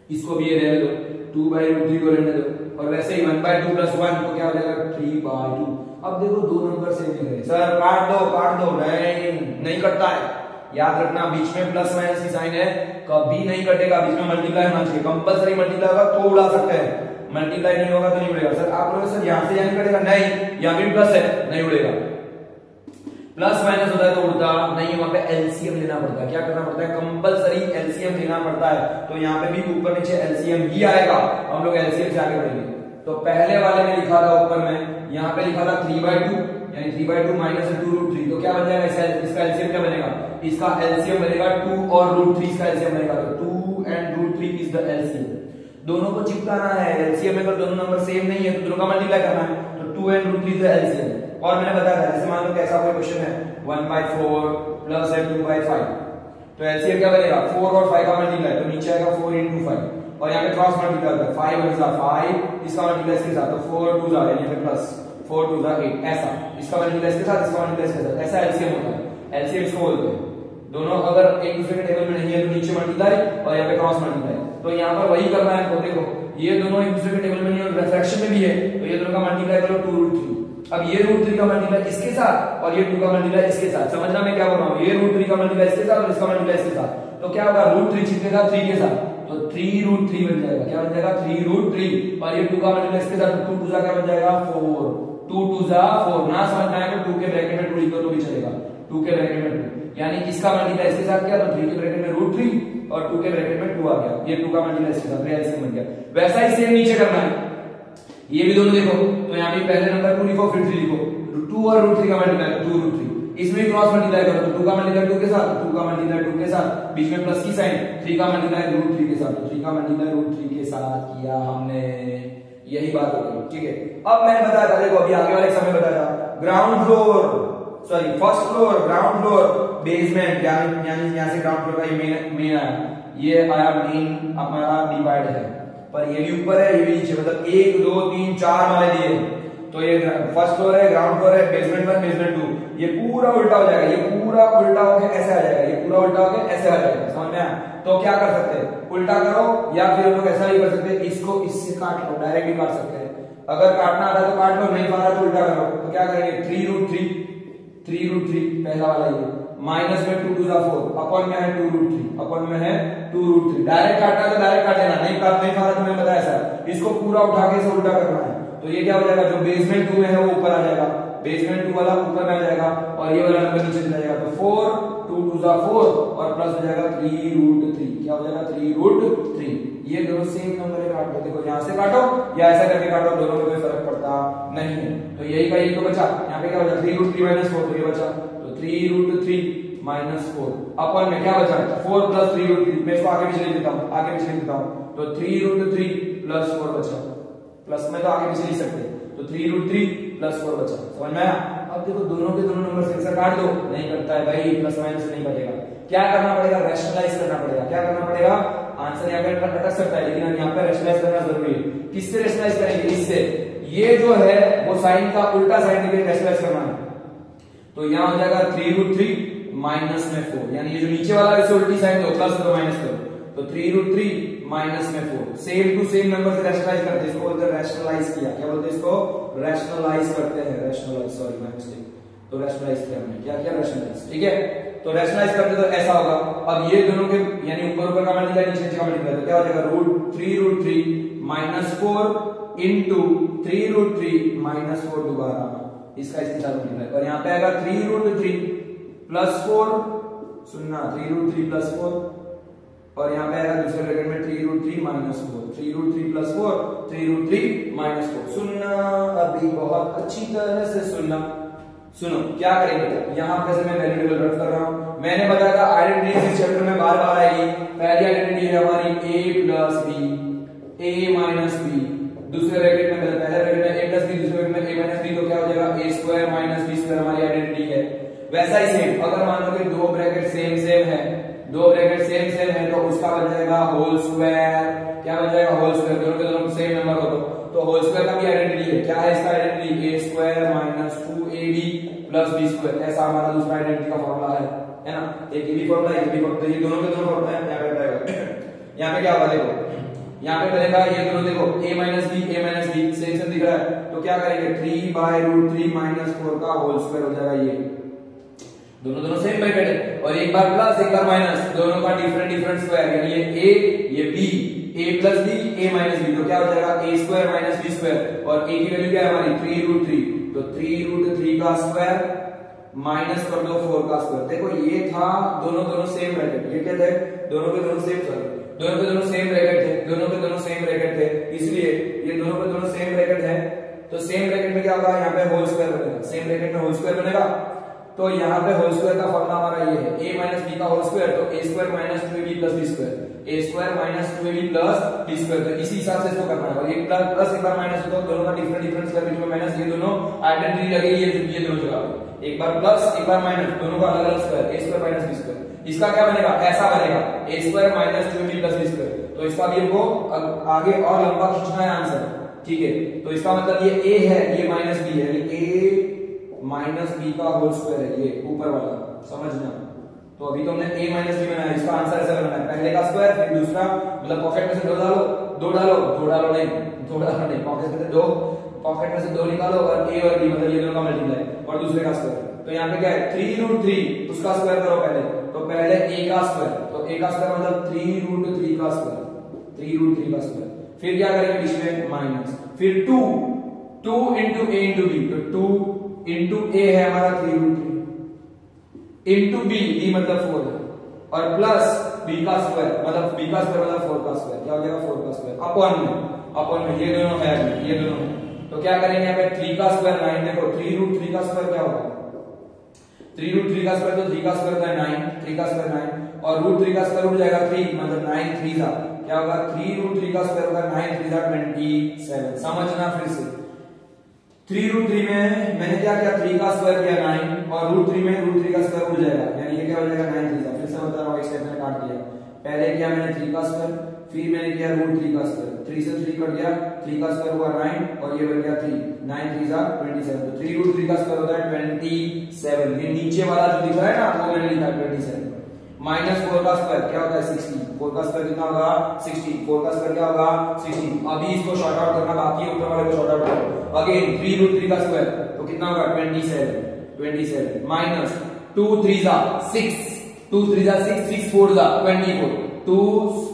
इसको भी ये रहने दो, 2/√3 को रहने दो, और वैसे ही 1/2 प्लस 1 तो क्या हो जाएगा 3/2। अब देखो दो नंबर सेम ही है, सर काट दो, नहीं कटता है। याद रखना बीच में प्लस माइनस की साइन है, कभी नहीं कटेगा, बीच में मल्टीप्लाई होना चाहिए, कंपलसरी मल्टीप्लाई होगा तो उड़ा सकते हैं, मल्टीप्लाई नहीं होगा तो नहीं उड़ेगा। सर आप लोग सर यहां से यहां कटेगा, नहीं, यहां भी प्लस है, नहीं उड़ेगा। प्लस माइनस होता है तो उड़ता नहीं, वहां पे एलसीएम लेना पड़ता है। क्या करना पड़ता है, कंपलसरी एलसीएम लेना पड़ता है। तो यहाँ पे भी ऊपर नीचे एलसीएम ही आएगा, हम लोग एलसीएम से आगे बढ़ेंगे। तो पहले वाले में लिखा था ऊपर में, यहाँ पे लिखा था 3/2 यानी 3/2 माइनस 2√3, तो क्या बन जाएगा इसका एलसीएम क्या बनेगा, इसका एलसीएम बनेगा 2 और √3 इसका एलसीएम बनेगा, तो 2 and √3 इज द एलसीएम। दोनों को चिपकाना है, एलसीएम में अगर दोनों नंबर सेम नहीं है तो दोनों का मल्टीप्लाई करना है, तो 2 and √3 इज द एलसीएम। और मैंने बताया था, जैसे मान लो कैसा कोई क्वेश्चन है 1/4 प्लस 2/5, तो एलसीएम क्या बनेगा 4 और 5 का मल्टीप्लाई, तो नीचे आएगा 4 into 5, और यहाँ पे क्रॉस मल्टीप्लाई होता है 5 1 5, इसका मल्टीप्लाई इसके साथ, तो 4 2 यानी पे प्लस 4 2 8, ऐसा इसका मल्टीप्लाई इसके साथ, इसका मल्टीप्लाई इसके साथ, ऐसा एलसीएम होता है। एलसीएम इसको बोलते हैं। दोनों अगर एक दूसरे के टेबल में नहीं है तो नीचे मल्टीप्लाई और यहाँ पे क्रॉस मल्टीप्लाई। तो यहाँ पर वही करना है। तो देखो ये दोनों एक दूसरे के टेबल में नहीं और फ्रैक्शन में भी है, तो ये दोनों का मल्टीप्लाई करो 2√3। अब ये √3 का मल्टीप्लाई इसके साथ और ये 2 का मल्टीप्लाई इसके साथ, समझना मैं क्या बोल रहा हूँ, ये √3 का मल्टीप्लाई इसके साथ और इसका मल्टीप्लाई इसके साथ, तो क्या होगा √3 किसके साथ 3 के साथ, तो 3√3 बन जाएगा। क्या बन जाएगा 3√3 और ये 2 का मल्टीप्लाई इसके साथ, 2 2 क्या बन जाएगा 4, 2 2 4 ना समझना है तो 2 के ब्रैकेट में 2 लिख दो तो भी चलेगा, 2 के ब्रैकेट में 2, यानी इसका मल्टीप्लाई इसके साथ किया तो 3 के ब्रैकेट में √3 और 2 के ब्रैकेट में 2 आ गया, ये 2 का मल्टीप्लाई इसके साथ एलसीएम बन गया। वैसा ही सेम नीचे करना है, ये भी दोनों देखो, तो यहाँ पे पहले नंबर 2 लिखो फिर 3 लिखो, 2 और √3 का मल्टीप्लाई 2√3, इसमें क्रॉस मल्टीप्लाई करो तो 2 का मल्टीप्लाई 2 के साथ, 2 का मल्टीप्लाई 2 के साथ, बीच में प्लस की साइन, 3 का मल्टीप्लाई √3 के साथ, तो 3 का मल्टीप्लाई √3 के साथ किया हमने, यही बात हो गई। ठीक है, अब मैंने बताया था, देखो अभी आगे वाले समय बताया था ground floor, sorry first floor, ground floor, basement, यानी यहाँ से ग्राउंड फ्लोर का ये मेन आया, ये आया मेन हमारा डिवाइड है, पर ये भी ऊपर है ये भी नीचे, मतलब 1 2 3 4 वाले दिए, तो ये फर्स्ट फ्लोर है, ग्राउंड फ्लोर है, बेसमेंट 1 बेसमेंट 2, ये पूरा उल्टा हो जाएगा, ये पूरा उल्टा होकर ऐसे आ जाएगा, ये पूरा उल्टा होकर ऐसे आ जाएगा, समझ में आया? तो क्या कर सकते हैं, उल्टा करो या फिर हम लोग ऐसा ही कर सकते हैं, इसको इससे काट लो, डायरेक्ट भी काट सकते हैं, अगर काटना आता तो काट लो, नहीं पा रहा तो उल्टा करो, तो क्या करेंगे 3√3 पहला वाला ये, माइनस में 2 2 4, अपॉन में है 2√3, अपॉन में है 2√3, डायरेक्ट काटना तो डायरेक्ट काट लेना, नहीं पा रहा तो मैं बताया सर, इसको पूरा उठा के इसे उल्टा करना है, तो ये क्या हो जाएगा, जो बेसमेंट 2 में है वो ऊपर आ जाएगा, बेसमेंट 2 वाला ऊपर में आ जाएगा और ये वाला नंबर नीचे चला जाएगा, तो 4 2 2 4 और प्लस हो जाएगा 3√3, क्या हो जाएगा 3√3, ये दोनों सेम नंबर है, काट दो, देखो यहाँ से काटो या ऐसा करके काटो, दोनों में कोई फर्क पड़ता नहीं है, तो यही का यही तो बचा, यहाँ पे क्या बचा 3√3 - 4, तो ये बचा, तो 3√3 - 4 अपन में क्या बचा 4 + 3√3, मैं इसको आगे पीछे लिख देता हूँ, आगे पीछे लिख देता हूँ, तो 3√3 + 4 बचा, प्लस में तो आगे पीछे लिख सकते हैं, तो 3√3 + 4 बचा, समझ में आया? अब देखो दोनों के दोनों नंबर से काट दो, नहीं करता है भाई, प्लस माइनस नहीं कटेगा, क्या करना पड़ेगा, रैशनलाइज करना पड़ेगा, क्या करना पड़ेगा, आंसर यहाँ पे अटक सकता है लेकिन यहाँ पे रैशनलाइज करना जरूरी है, किससे रैशनलाइज करेंगे, इससे, ये जो है वो साइन का उल्टा साइन लेके रैशनलाइज करना है, तो यहाँ हो जाएगा 3√3 माइनस में 4, यानी ये जो नीचे वाला है इसे उल्टी साइन दो, प्लस करो माइनस करो, तो 3√3 माइनस में 4, सेम टू सेम नंबर से रैशनलाइज करते हैं, इसको बोलते हैं रैशनलाइज किया, क्या बोलते हैं इसको, रैशनलाइज करते हैं, रैशनलाइज, सॉरी माय मिस्टेक, तो रैशनलाइज किया हमने, क्या किया रैशनलाइज, ठीक है, तो रैशनलाइज करते तो ऐसा होगा, अब ये दोनों के यानी ऊपर का मल्टीप्लाई नीचे का मल्टीप्लाई, तो क्या हो जाएगा 3√3 - 4 इंटू 3√3 - 4 दोबारा, इसका इसके साथ मल्टीप्लाई, और यहाँ पे आएगा 3√3 + 4, सुनना 3√3 + 4, और यहाँ पे आएगा दूसरे ब्रैकेट में 3√3 - 4, 3√3 + 4 3√3 - 4, सुनना अभी बहुत अच्छी तरह से सुनना, सुनो क्या करेंगे, यहाँ पे से मैं वैल्यू टेबल रख कर रहा हूँ, मैंने बताया था आइडेंटिटी इस चैप्टर में बार बार आएगी, पहली आइडेंटिटी है हमारी a + b, a - b, दूसरे ब्रैकेट में पहले ब्रैकेट में a + b, दूसरे ब्रैकेट में a - b, तो क्या हो जाएगा a² - b² हमारी आइडेंटिटी है। वैसा ही सेम अगर मान लो कि दो ब्रैकेट सेम है, दो ब्रैकेट सेम है, तो उसका बन जाएगा होल स्क्वायर, क्या बन जाएगा होल स्क्वायर, दोनों के दोनों सेम नंबर हो तो होल स्क्वायर का भी आइडेंटिटी है, क्या है इसका आइडेंटिटी, a² - 2ab + b², ऐसा हमारा दूसरा आइडेंटिटी का फॉर्मूला है ना, एक ये भी फॉर्मूला एक भी फॉर्मूला, ये दोनों के दोनों फॉर्मूला है, यहाँ पे बताएगा, यहाँ पे क्या होगा देखो, यहाँ पे बनेगा ये दोनों देखो a - b सेम दिख रहा है, तो क्या करेंगे 3/√3 - 4 का होल स्क्वायर हो जाएगा, ये दोनों सेम ब्रैकेट है, और एक बार प्लस एक बार माइनस, दोनों का डिफरेंट स्क्वायर, यानी ये a ये b, a + b a - b, तो क्या हो जाएगा a² - b², और a की वैल्यू क्या है हमारी 3√3, तो 3√3 का स्क्वायर माइनस कर दो 4 का स्क्वायर, देखो ये था दोनों सेम ब्रैकेट, ये क्या थे दोनों के दोनों सेम, सॉरी दोनों के दोनों सेम ब्रैकेट थे, दोनों के दोनों सेम ब्रैकेट थे, इसलिए ये दोनों के दोनों सेम ब्रैकेट है, तो सेम ब्रैकेट में क्या होगा, यहाँ पे होल स्क्वायर बनेगा, सेम ब्रैकेट में होल स्क्वायर बनेगा, तो यहाँ पे होल स्क्वायर का फॉर्मूला हमारा ये है a - b का होल स्क्वायर, तो a² - 2ab + b², a² - 2ab + b², तो इसी हिसाब से इसको करना है, और एक प्लस एक बार माइनस होता है, दोनों का डिफरेंट स्क्वायर बीच में माइनस, ये दोनों आइडेंटिटी लगेगी, ये दोनों जगह एक बार प्लस एक बार माइनस, दोनों का अलग अलग स्क्वायर, a² - b², इसका क्या बनेगा, ऐसा बनेगा a² - 2ab + b², तो इसका भी हमको आगे और लंबा खींचना है आंसर, ठीक है, तो इसका मतलब ये a है, ये -b है, यानी a - b का होल स्क्वायर है, ये ऊपर वाला समझना, तो अभी तो हमने a माइनस बी बनाया, इसका आंसर ऐसा बनाना है, पहले का स्क्वायर फिर दूसरा, मतलब पॉकेट में से दो डालो नहीं, पॉकेट में से दो, पॉकेट में से दो निकालो और a और b मतलब ये दोनों का मल्टीप्लाई और दूसरे का स्क्वायर। तो यहाँ पे क्या है 3√3, उसका स्क्वायर करो पहले, तो पहले a का स्क्वायर, तो a का स्क्वायर मतलब 3√3 का स्क्वायर, 3√3 का स्क्वायर, फिर क्या करेंगे बीच में माइनस, फिर 2 into a into b, तो 2 into a है हमारा 3√3 into b मतलब 4 है, और प्लस b का स्क्वायर मतलब 4 का स्क्वायर, क्या हो जाएगा 4 का स्क्वायर अपॉन में ये दोनों है, तो क्या करेंगे यहाँ पे 3 का स्क्वायर 9, देखो 3√3 का स्क्वायर क्या होगा, 3√3 का स्क्वायर तो 3 का स्क्वायर का 9, 3 का स्क्वायर 9 और √3 का स्क्वायर उठ जाएगा 3, मतलब 9 3 जा क्या होगा 3√3 का स्क्वायर होगा 9 3 जा 27। समझना फिर से, 3√3 में मैंने क्या किया 3 का स्क्वायर किया 9 और √3 में √3 का स्क्वायर उड़ जाएगा, यानी ये क्या हो जाएगा 9 3 जा, फिर से बता रहा हूं एक स्टेप में काट दिया, पहले किया मैंने 3 का स्क्वायर, फिर मैंने किया √3 का स्क्वायर, 3 से 3 कट गया, 3 का स्क्वायर हुआ 9 और ये बन गया 3, 9 3 जा 27, तो 3√3 का स्क्वायर होता है 27, ये नीचे वाला जो दिख रहा है ना वो मैंने लिखा है 27, माइनस 4 का स्क्वायर क्या होता है 16, 4 का स्क्वायर कितना होगा 16, 4 का स्क्वायर क्या होगा 16, अभी इसको शॉर्ट आउट करना बाकी है, ऊपर वाले को शॉर्ट आउट करो, अगेन 3√3 का स्क्वायर तो कितना होगा 27 माइनस 2 3 जा 6, 2 3 जा 6, 6 4 जा 24, 2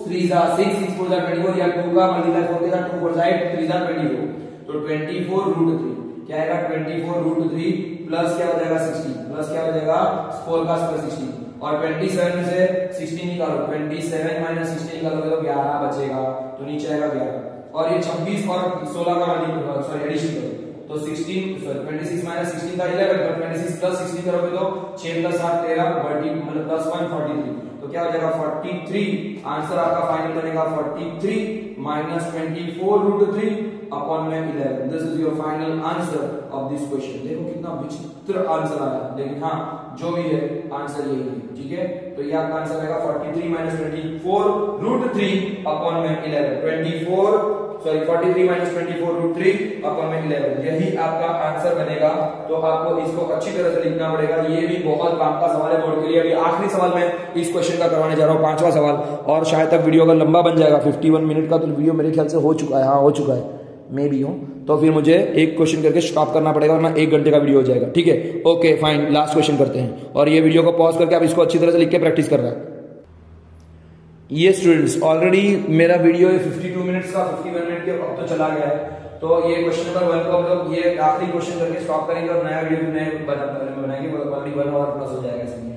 3 जा 6, 6 4 जा 24, या 2 का मल्टीप्लाई 4 देगा, 2 4 जा 8, 3 जा 24, तो 24√3 क्या आएगा 24√3 प्लस क्या हो जाएगा 60, प्लस क्या हो जाएगा 4 का स्क्वायर 60, और 27 में से 16 निकालो, 27 माइनस 16 निकालोगे तो 11 बचेगा, तो नीचे आएगा 11, और ये 26 और 16 का मल्टीप्लाई एडिशन करो, तो 26 माइनस 16 का 11, तो 26 प्लस 16 करोगे तो 6 प्लस 8 13 मतलब प्लस 1 43, तो क्या हो जाएगा 43, आंसर आपका फाइनल बनेगा 43 माइनस 24√3 अपॉन में 11, this is your final answer of this question. देखो कितना विचित्र आंसर आया, लेकिन हाँ जो भी है आंसर यही है, ठीक है, तो ये आपका आंसर आएगा 43 माइनस 24√3 अपॉन में 11, 43 माइनस 24√3 अपॉन में 11, यही आपका आंसर बनेगा। तो आपको इसको अच्छी तरह से लिखना पड़ेगा, ये भी बहुत काम का सवाल है बोर्ड के लिए। अभी आखिरी सवाल मैं इस क्वेश्चन का करवाने जा रहा हूँ, 5वां सवाल, और शायद तक वीडियो अगर लंबा बन जाएगा 51 मिनट का, तो वीडियो मेरे ख्याल से हो चुका है, हाँ हो चुका है, मैं भी हूँ, तो फिर मुझे एक क्वेश्चन करके स्टॉप करना पड़ेगा वरना 1 घंटे का वीडियो हो जाएगा, ठीक है, ओके फाइन, लास्ट क्वेश्चन करते हैं, और ये वीडियो को पॉज करके आप इसको अच्छी तरह से लिख के प्रैक्टिस करना है। ये स्टूडेंट्स ऑलरेडी मेरा वीडियो 52 मिनट्स का 51 मिनट के अब तो चला गया है, तो ये क्वेश्चन नंबर 1 को हम लोग ये आखिरी क्वेश्चन करके स्टॉप करेंगे और नया वीडियो नए बनाएंगे, ऑलरेडी 1 आवर प्लस हो जाएगा इसमें।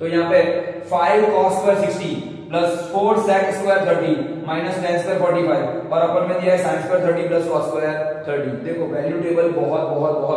तो यहाँ पे 5 cos square 60 plus 4 sec square 30 minus tan square 45 और अपन में दिया है sin square 30 plus cos square 30। देखो वैल्यू टेबल बहुत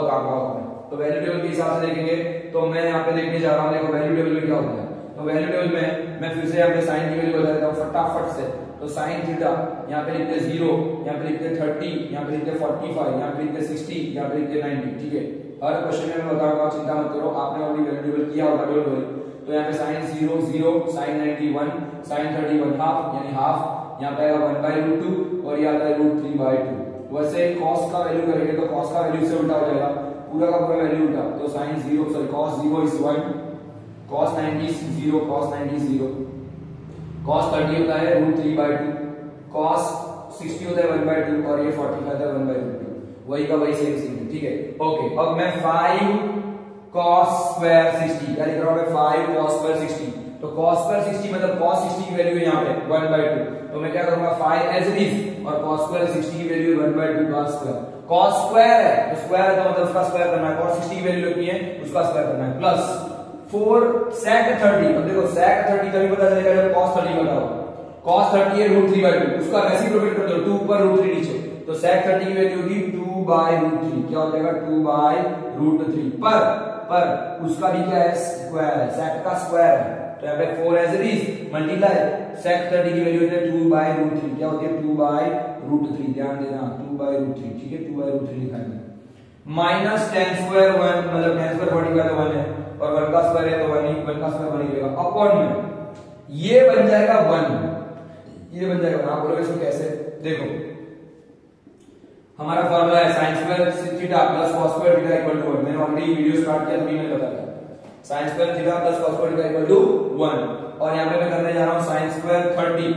काम का होता है, तो वैल्यू टेबल के हिसाब से देखेंगे, तो मैं यहाँ पे देखने जा रहा हूँ, देखो वैल्यू टेबल में क्या होता है, तो वैल्यू टेबल में मैं फिर से यहाँ पे साइन की वैल्यू बता देता हूँ फटाफट से, तो साइन थीटा यहाँ पे लिखते 0, यहाँ पे लिखते 30, यहाँ पे लिखते 45, यहाँ पे लिखते 60, यहाँ पे लिखते 90, ठीक है, हर क्वेश्चन में मैं बताऊंगा, चिंता मत करो, आपने ऑलरेडी वैल्यू टेबल किया होगा, डोंट वरी। तो यहाँ पे साइन 0 0, साइन 90 1, साइन 31 हाफ यानी हाफ, यहाँ पे आएगा 1/√2 और ये आता है √3/2। वैसे cos का वैल्यू करेंगे तो cos का वैल्यू से उल्टा हो जाएगा, पूरा का पूरा वैल्यू उल्टा, तो sign 0 sorry cos 0 is 1, cos 90 is 0, cos 90 is 0, cos 30 होता है √3/2, cos 60 होता है 1/2 और ये 45 होता है 1/√2, वही का वही सेम है, ठीक है, ओके। अब मैं 5 cos स्क्वायर 60 क्या लिख रहा हूं मैं 5 cos स्क्वायर 60, तो cos स्क्वायर 60 मतलब cos 60 की वैल्यू यहाँ पे 1/2, तो मैं क्या करूंगा 5 एज इट इज और cos स्क्वायर 60 की वैल्यू 1/2 का स्क्वायर, cos स्क्वायर है तो स्क्वायर है तो मतलब उसका स्क्वायर करना है, cos 60 की वैल्यू कितनी है उसका स्क्वायर करना है, प्लस 4 sec 30, अब देखो sec 30 तभी पता चलेगा जब cos 30 बता हो, cos 30 है √3/2, उसका रेसिप्रोकेट कर दो 2 ऊपर √3 नीचे, तो sec 30 की वैल्यू होगी 2/√3, क्या हो जाएगा 2/√3 पर उसका भी क्या है स्क्वायर है, sec का स्क्वायर है, तो यहाँ पे 4 as it is multiply sec 30 की वैल्यू है 2/√3, क्या होती है 2/√3, ध्यान देना 2/√3, ठीक है 2/√3 लिखा है, माइनस tan स्क्वायर 1 मतलब tan स्क्वायर 45 तो 1 है और 1 का स्क्वायर है तो 1 का स्क्वायर 1 ही रहेगा, अपॉन में ये बन जाएगा 1, ये बन जाएगा, आप बोलोगे इसको कैसे, देखो हमारा फॉर्मूला है sin square theta plus cos square theta equal to 1, मैंने ऑलरेडी वीडियो स्टार्ट किया तभी मैंने बताया, sine square theta plus cos square theta equal to 1। और यहाँ पे मैं करने जा रहा हूँ साइन स्क्वायर 30,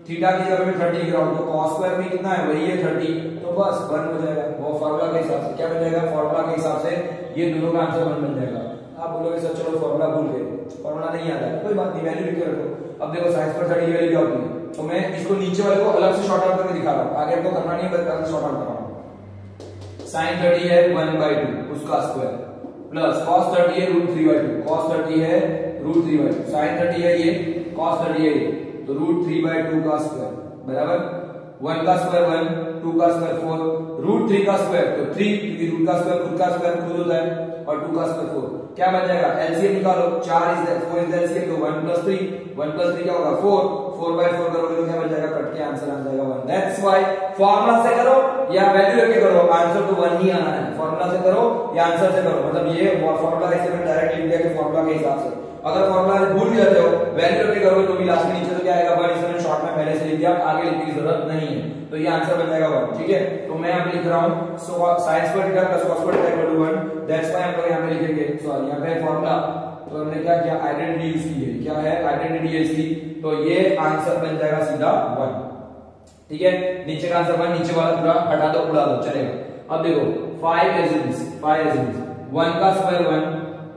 थीटा की जगह पे 30 लिख रहा हूँ, तो कॉस स्क्वायर भी कितना है, वही है 30, तो बस 1 हो जाएगा। वो फॉर्मूला के हिसाब से क्या बन जाएगा, फॉर्मूला के हिसाब से ये दोनों का आंसर 1 बन जाएगा। आप बोलोगे सर चलो फॉर्मूला भूल गए, फॉर्मूला नहीं आता है, कोई बात नहीं, वैल्यू लिख के रखो। अब देखो साइन स्क्वायर 30 की वैल्यू क्या होती है, तो मैं इसको नीचे वाले को अलग से शॉर्ट आउट करके दिखा रहा हूँ, आगे आपको करना नहीं है, बस अलग शॉर्ट आउट कर रहा हूँ। साइन 30 है 1/2 उसका स्क्वायर, प्लस cos 30 है √3/2, cos 30 है √3/2, sin 30 है ये, cos 30 है ये, तो √3/2 का स्क्वायर बराबर 1 का स्क्वायर 1, 2 का स्क्वायर 4, √3 का स्क्वायर तो 3, क्योंकि रूट का स्क्वायर खुद का स्क्वायर खुद होता है, और 2 का स्क्वायर 4। क्या बन जाएगा, एलसीएम निकालो, 4 इज 4 इज एलसीएम, तो 1 + 3, 1 + 3 क्या होगा 4, 4/4 करोगे तो क्या बन जाएगा, कट के आंसर आ जाएगा 1। दैट्स व्हाई फॉर्मूला से करो या वैल्यू लेके करो, आंसर तो 1 ही आना है। फॉर्मूला से करो या आंसर से करो, मतलब ये फॉर्मूला ऐसे मैं डायरेक्ट लिख दिया कि फॉर्मूला के हिसाब से। अगर फॉर्मूला भूल जाते हो, वैल्यू लेके करोगे तो भी लास्ट में नीचे तो क्या आएगा 1, इसमें शॉर्ट में पहले से लिख दिया, आगे लिखने की जरूरत नहीं है, तो ये आंसर बन जाएगा 1। ठीक है, तो मैं यहाँ पे लिख रहा हूँ sin square theta plus cos square theta equal to 1। That's why हम लोग यहाँ पे लिखेंगे, सॉरी यहाँ पे फॉर्मूला, तो हमने क्या किया, आइडेंटिटी यूज की है, क्या है आइडेंटिटी है इसकी, तो ये आंसर बन जाएगा सीधा 1। ठीक है, नीचे का आंसर 1, नीचे वाला पूरा हटा दो, उड़ा दो, चलेगा। अब देखो 5 एज इट इज, 1 का स्क्वायर 1,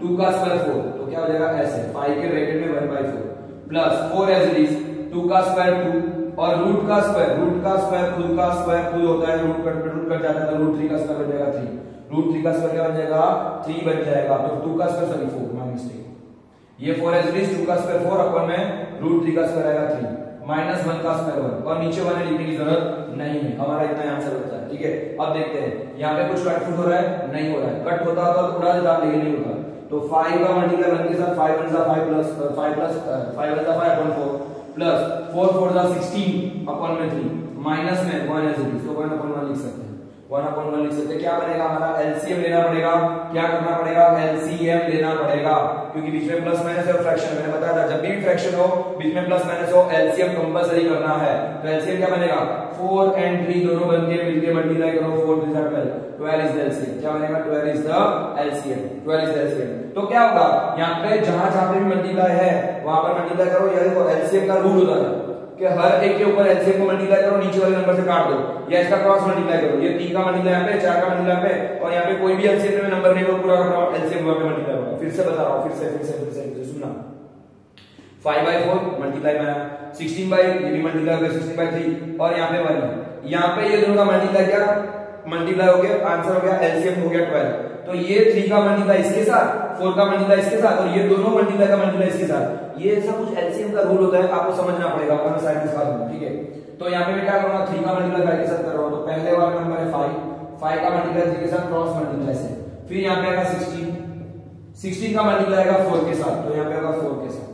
2 का स्क्वायर 4, तो क्या हो जाएगा ऐसे 5 के ब्रैकेट में 1/4 प्लस 4 एज इट इज, 2 का स्क्वायर 2, और रूट का स्क्वायर खुद का स्क्वायर खुद होता है, रूट कट जाता है, तो √3 का स्क्वायर बन जाएगा 3, √3 का स्क्वायर क्या बन जाएगा 3 बन जाएगा, तो 2 का स्क्वायर सॉरी 4 माय मिस्टेक, ये 4 एज इट इज, 2 का स्क्वायर 4 अपन में √3 का स्क्वायर आएगा 3 माइनस 1 का स्क्वायर 1, और नीचे वाले लिखने की जरूरत नहीं है, हमारा इतना आंसर होता है। ठीक है, अब देखते हैं यहाँ पे कुछ कट हो रहा है, नहीं हो रहा है, कट होता तो उड़ा देता, लेकिन नहीं होता, तो 5 का मल्टीप्लाई 1 के साथ 5 1 5 plus 5 plus 5 1 5 upon 4 plus 4 4 16 upon में 3 माइनस में 1 एज इट इज, तो 1 अपॉन 1 लिख सकते हैं, 1 अपॉन 1 लिख सकते हैं। क्या बनेगा हमारा, एलसीएम लेना पड़ेगा, क्या करना पड़ेगा, एलसीएम लेना पड़ेगा, क्योंकि बीच में प्लस माइनस है, फ्रैक्शन मैंने बताया था, जब भी फ्रैक्शन हो बीच में प्लस माइनस हो, एलसीएम कंपलसरी करना है। तो एलसीएम क्या बनेगा, 4 and 3 दोनों बन के मिलके मल्टीप्लाई करो, 4 3 12, 12 इज द एलसीएम, क्या बनेगा 12 is the LCM, 12 is the LCM. तो क्या होगा, यहाँ पे जहां पे भी मल्टीप्लाई है वहां पर मल्टीप्लाई करो, या देखो एलसीएम का रूल होता है कि हर एक के ऊपर एलसीएम को मल्टीप्लाई करो, नीचे वाले नंबर से काट दो, या इसका क्रॉस मल्टीप्लाई करो, ये 3 का मल्टीप्लाई यहाँ पे, 4 का मल्टीप्लाई यहाँ पे, और यहाँ पे कोई भी एलसीएम में नंबर नहीं हो, पूरा का एलसीएम वहां पे मल्टीप्लाई होगा। फिर से बता रहा हूं, फिर से सुनना, 5/4 मल्टीप्लाई में 16 ये भी मल्टीप्लाई हो गया 16/3, और यहाँ पे 1, यहाँ पे ये दोनों का मल्टीप्लाई क्या मल्टीप्लाई हो गया, आंसर हो गया एलसीएम हो गया 12, तो ये 3 का मल्टीप्लाई इसके साथ, 4 का मल्टीप्लाई इसके साथ, और ये दोनों मल्टीप्लाई का मल्टीप्लाई इसके साथ, ये सब कुछ एलसीएम का रूल होता है, आपको समझना पड़ेगा, मैं साइड में दिखा दूंगा। ठीक है, तो यहाँ पे मैं क्या करूंगा, 3 का मल्टीप्लाई 5 के साथ कर रहा हूं, तो पहले वाला नंबर है 5 का मल्टीप्लाई 3 के साथ क्रॉस मल्टीप्लाई से, फिर यहाँ पे आएगा 16 का मल्टीप्लाई आएगा 4 के साथ, तो यहाँ पे आएगा 4 के साथ,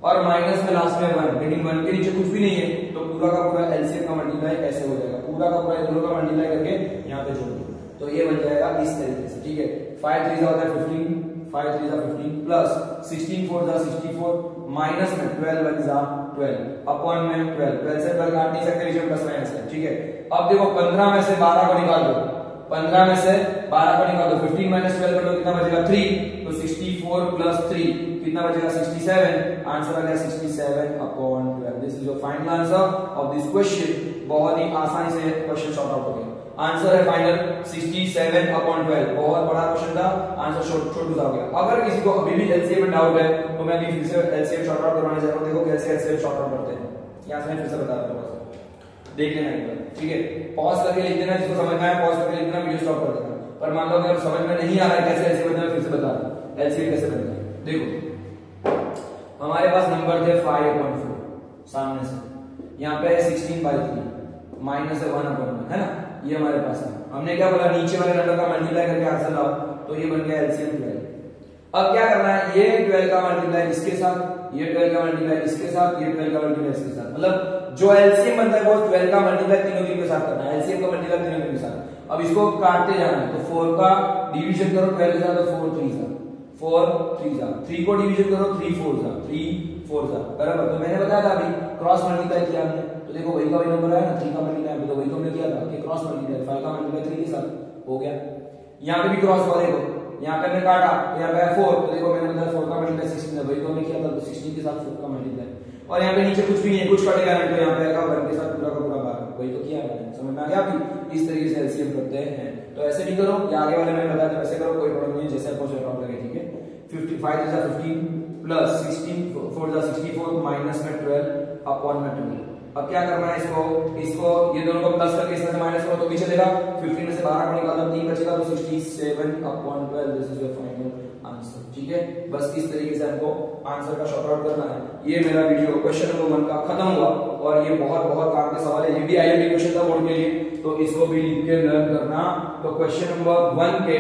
और माइनस में लास्ट में 1, लेकिन 1 के नीचे कुछ भी नहीं है, तो पूरा का पूरा एलसीएम का मल्टीप्लाई ऐसे हो जाएगा, पूरा का पूरा दोनों का मल्टीप्लाई करके यहाँ पे जोड़ दो, तो ये बन जाएगा इस तरीके से। ठीक है, 5 3 होता है 15, 5 3 15 प्लस 16 4 64 माइनस में 12 1 12 अपॉन में 12 से 12 काट नहीं सकते, नीचे प्लस माइनस है। ठीक है, अब देखो 15 में से 12 को निकाल दो, 15 में से 12 को निकाल दो, 15 माइनस 12 कर दो, कितना बचेगा 3, तो 64 प्लस 3 कितना बचेगा 67, आंसर आ गया 67 upon 12। This is your final answer of this question. बहुत ही आसानी से क्वेश्चन सॉर्ट आउट हो गया, आंसर है फाइनल 67 अपॉन 12। बहुत बड़ा क्वेश्चन था, आंसर छोटू सा हो गया। अगर किसी को अभी भी एलसीएम में डाउट है तो मैं अभी फिर से एलसीएम सॉर्ट आउट करवाने जा रहा हूं, देखो कैसे एलसीएम सॉर्ट आउट करते हैं, यहां से मैं फिर से बता रहा हूं, देख लेना एक बार। ठीक है, पॉज करके लिख देना, जिसको समझ में आए पॉज करके लिख देना, वीडियो स्टॉप कर देना। पर मान लो अगर समझ में नहीं आ रहा है कैसे एलसीएम बनता है, फिर से बता दूं एलसीएम कैसे बनता है। देखो हमारे पास नंबर थे 5/4 सामने से, यहाँ पे 16/3 माइनस 1/1 है ना, ये हमारे पास है। हमने क्या बोला, नीचे वाले नंबर का मल्टीप्लाई करके आंसर लाओ, तो ये बन गया एलसीएम 12। अब क्या करना है, ये 12 का मल्टीप्लाई इसके साथ, ये 12 का मल्टीप्लाई इसके साथ, ये 12 का मल्टीप्लाई इसके साथ, मतलब जो एलसीएम बनता है वो 12 का मल्टीप्लाई तीनों के साथ करना है, एलसीएम का मल्टीप्लाई तीनों के साथ। अब इसको काटते जाना है, तो 4 का डिवीजन करो 12 के साथ, तो 4 3 3 को डिवीजन करो 3 4 बराबर। तो मैंने बताया था अभी क्रॉस मल्टीप्लाई किया हमने, तो देखो वही का वही नंबर है ना, 3 का मल्टीप्लाई, तो वही तो हमने किया था कि क्रॉस मल्टीप्लाई 5 का मल्टीप्लाई 3 के साथ हो गया। यहाँ पे भी क्रॉस हुआ, देखो यहाँ पे मैं काटा, यहाँ पे 4, तो देखो मैंने बताया 4 का मल्टीप्लाई 16 है, वही तो हमने किया था, तो 16 के साथ 4 का मल्टीप्लाई, और यहाँ पे नीचे कुछ भी नहीं है, कुछ कटेगा नहीं, तो यहाँ पे आएगा 1 के साथ पूरा का पूरा भाग, वही तो किया मैंने, समझ में आ गया? अभी इस तरीके से एलसीएम करते हैं, तो ऐसे नहीं करो, ये आगे वाले मैंने बताया था वैसे करो, कोई प्रॉब्लम नहीं है, जैसे आपको शॉर्ट लगे, ठीक है? 55 is 15 प्लस 16 4 is 64 माइनस में 12 अपॉन में 12। अब क्या करना है इसको ये दोनों को प्लस करके इसमें से माइनस करो तो पीछे देगा, 15 में से 12 को निकालो 3 बचेगा, तो 67 upon 12, this is your final answer, ठीक है? बस इस तरीके से हमको आंसर का शॉर्ट आउट करना है। ये मेरा वीडियो क्वेश्चन नंबर 1 का खत्म हुआ, और ये बहुत काम के सवाल है, ये भी आईएमपी क्वेश्चन था बोर्ड के लिए, तो इसको भी लिख के लर्न करना। तो क्वेश्चन नंबर 1 के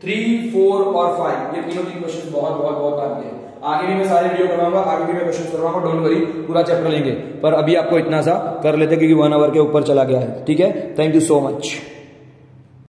3, 4 और 5 ये तीन क्वेश्चन बहुत काम के हैं। आगे भी मैं सारे वीडियो करवाऊंगा, आगे भी मैं क्वेश्चन करवाऊंगा, डोंट वरी, पूरा चैप्टर लेंगे, पर अभी आपको इतना सा कर लेते क्योंकि 1 आवर के ऊपर चला गया है, ठीक है? Thank you so much.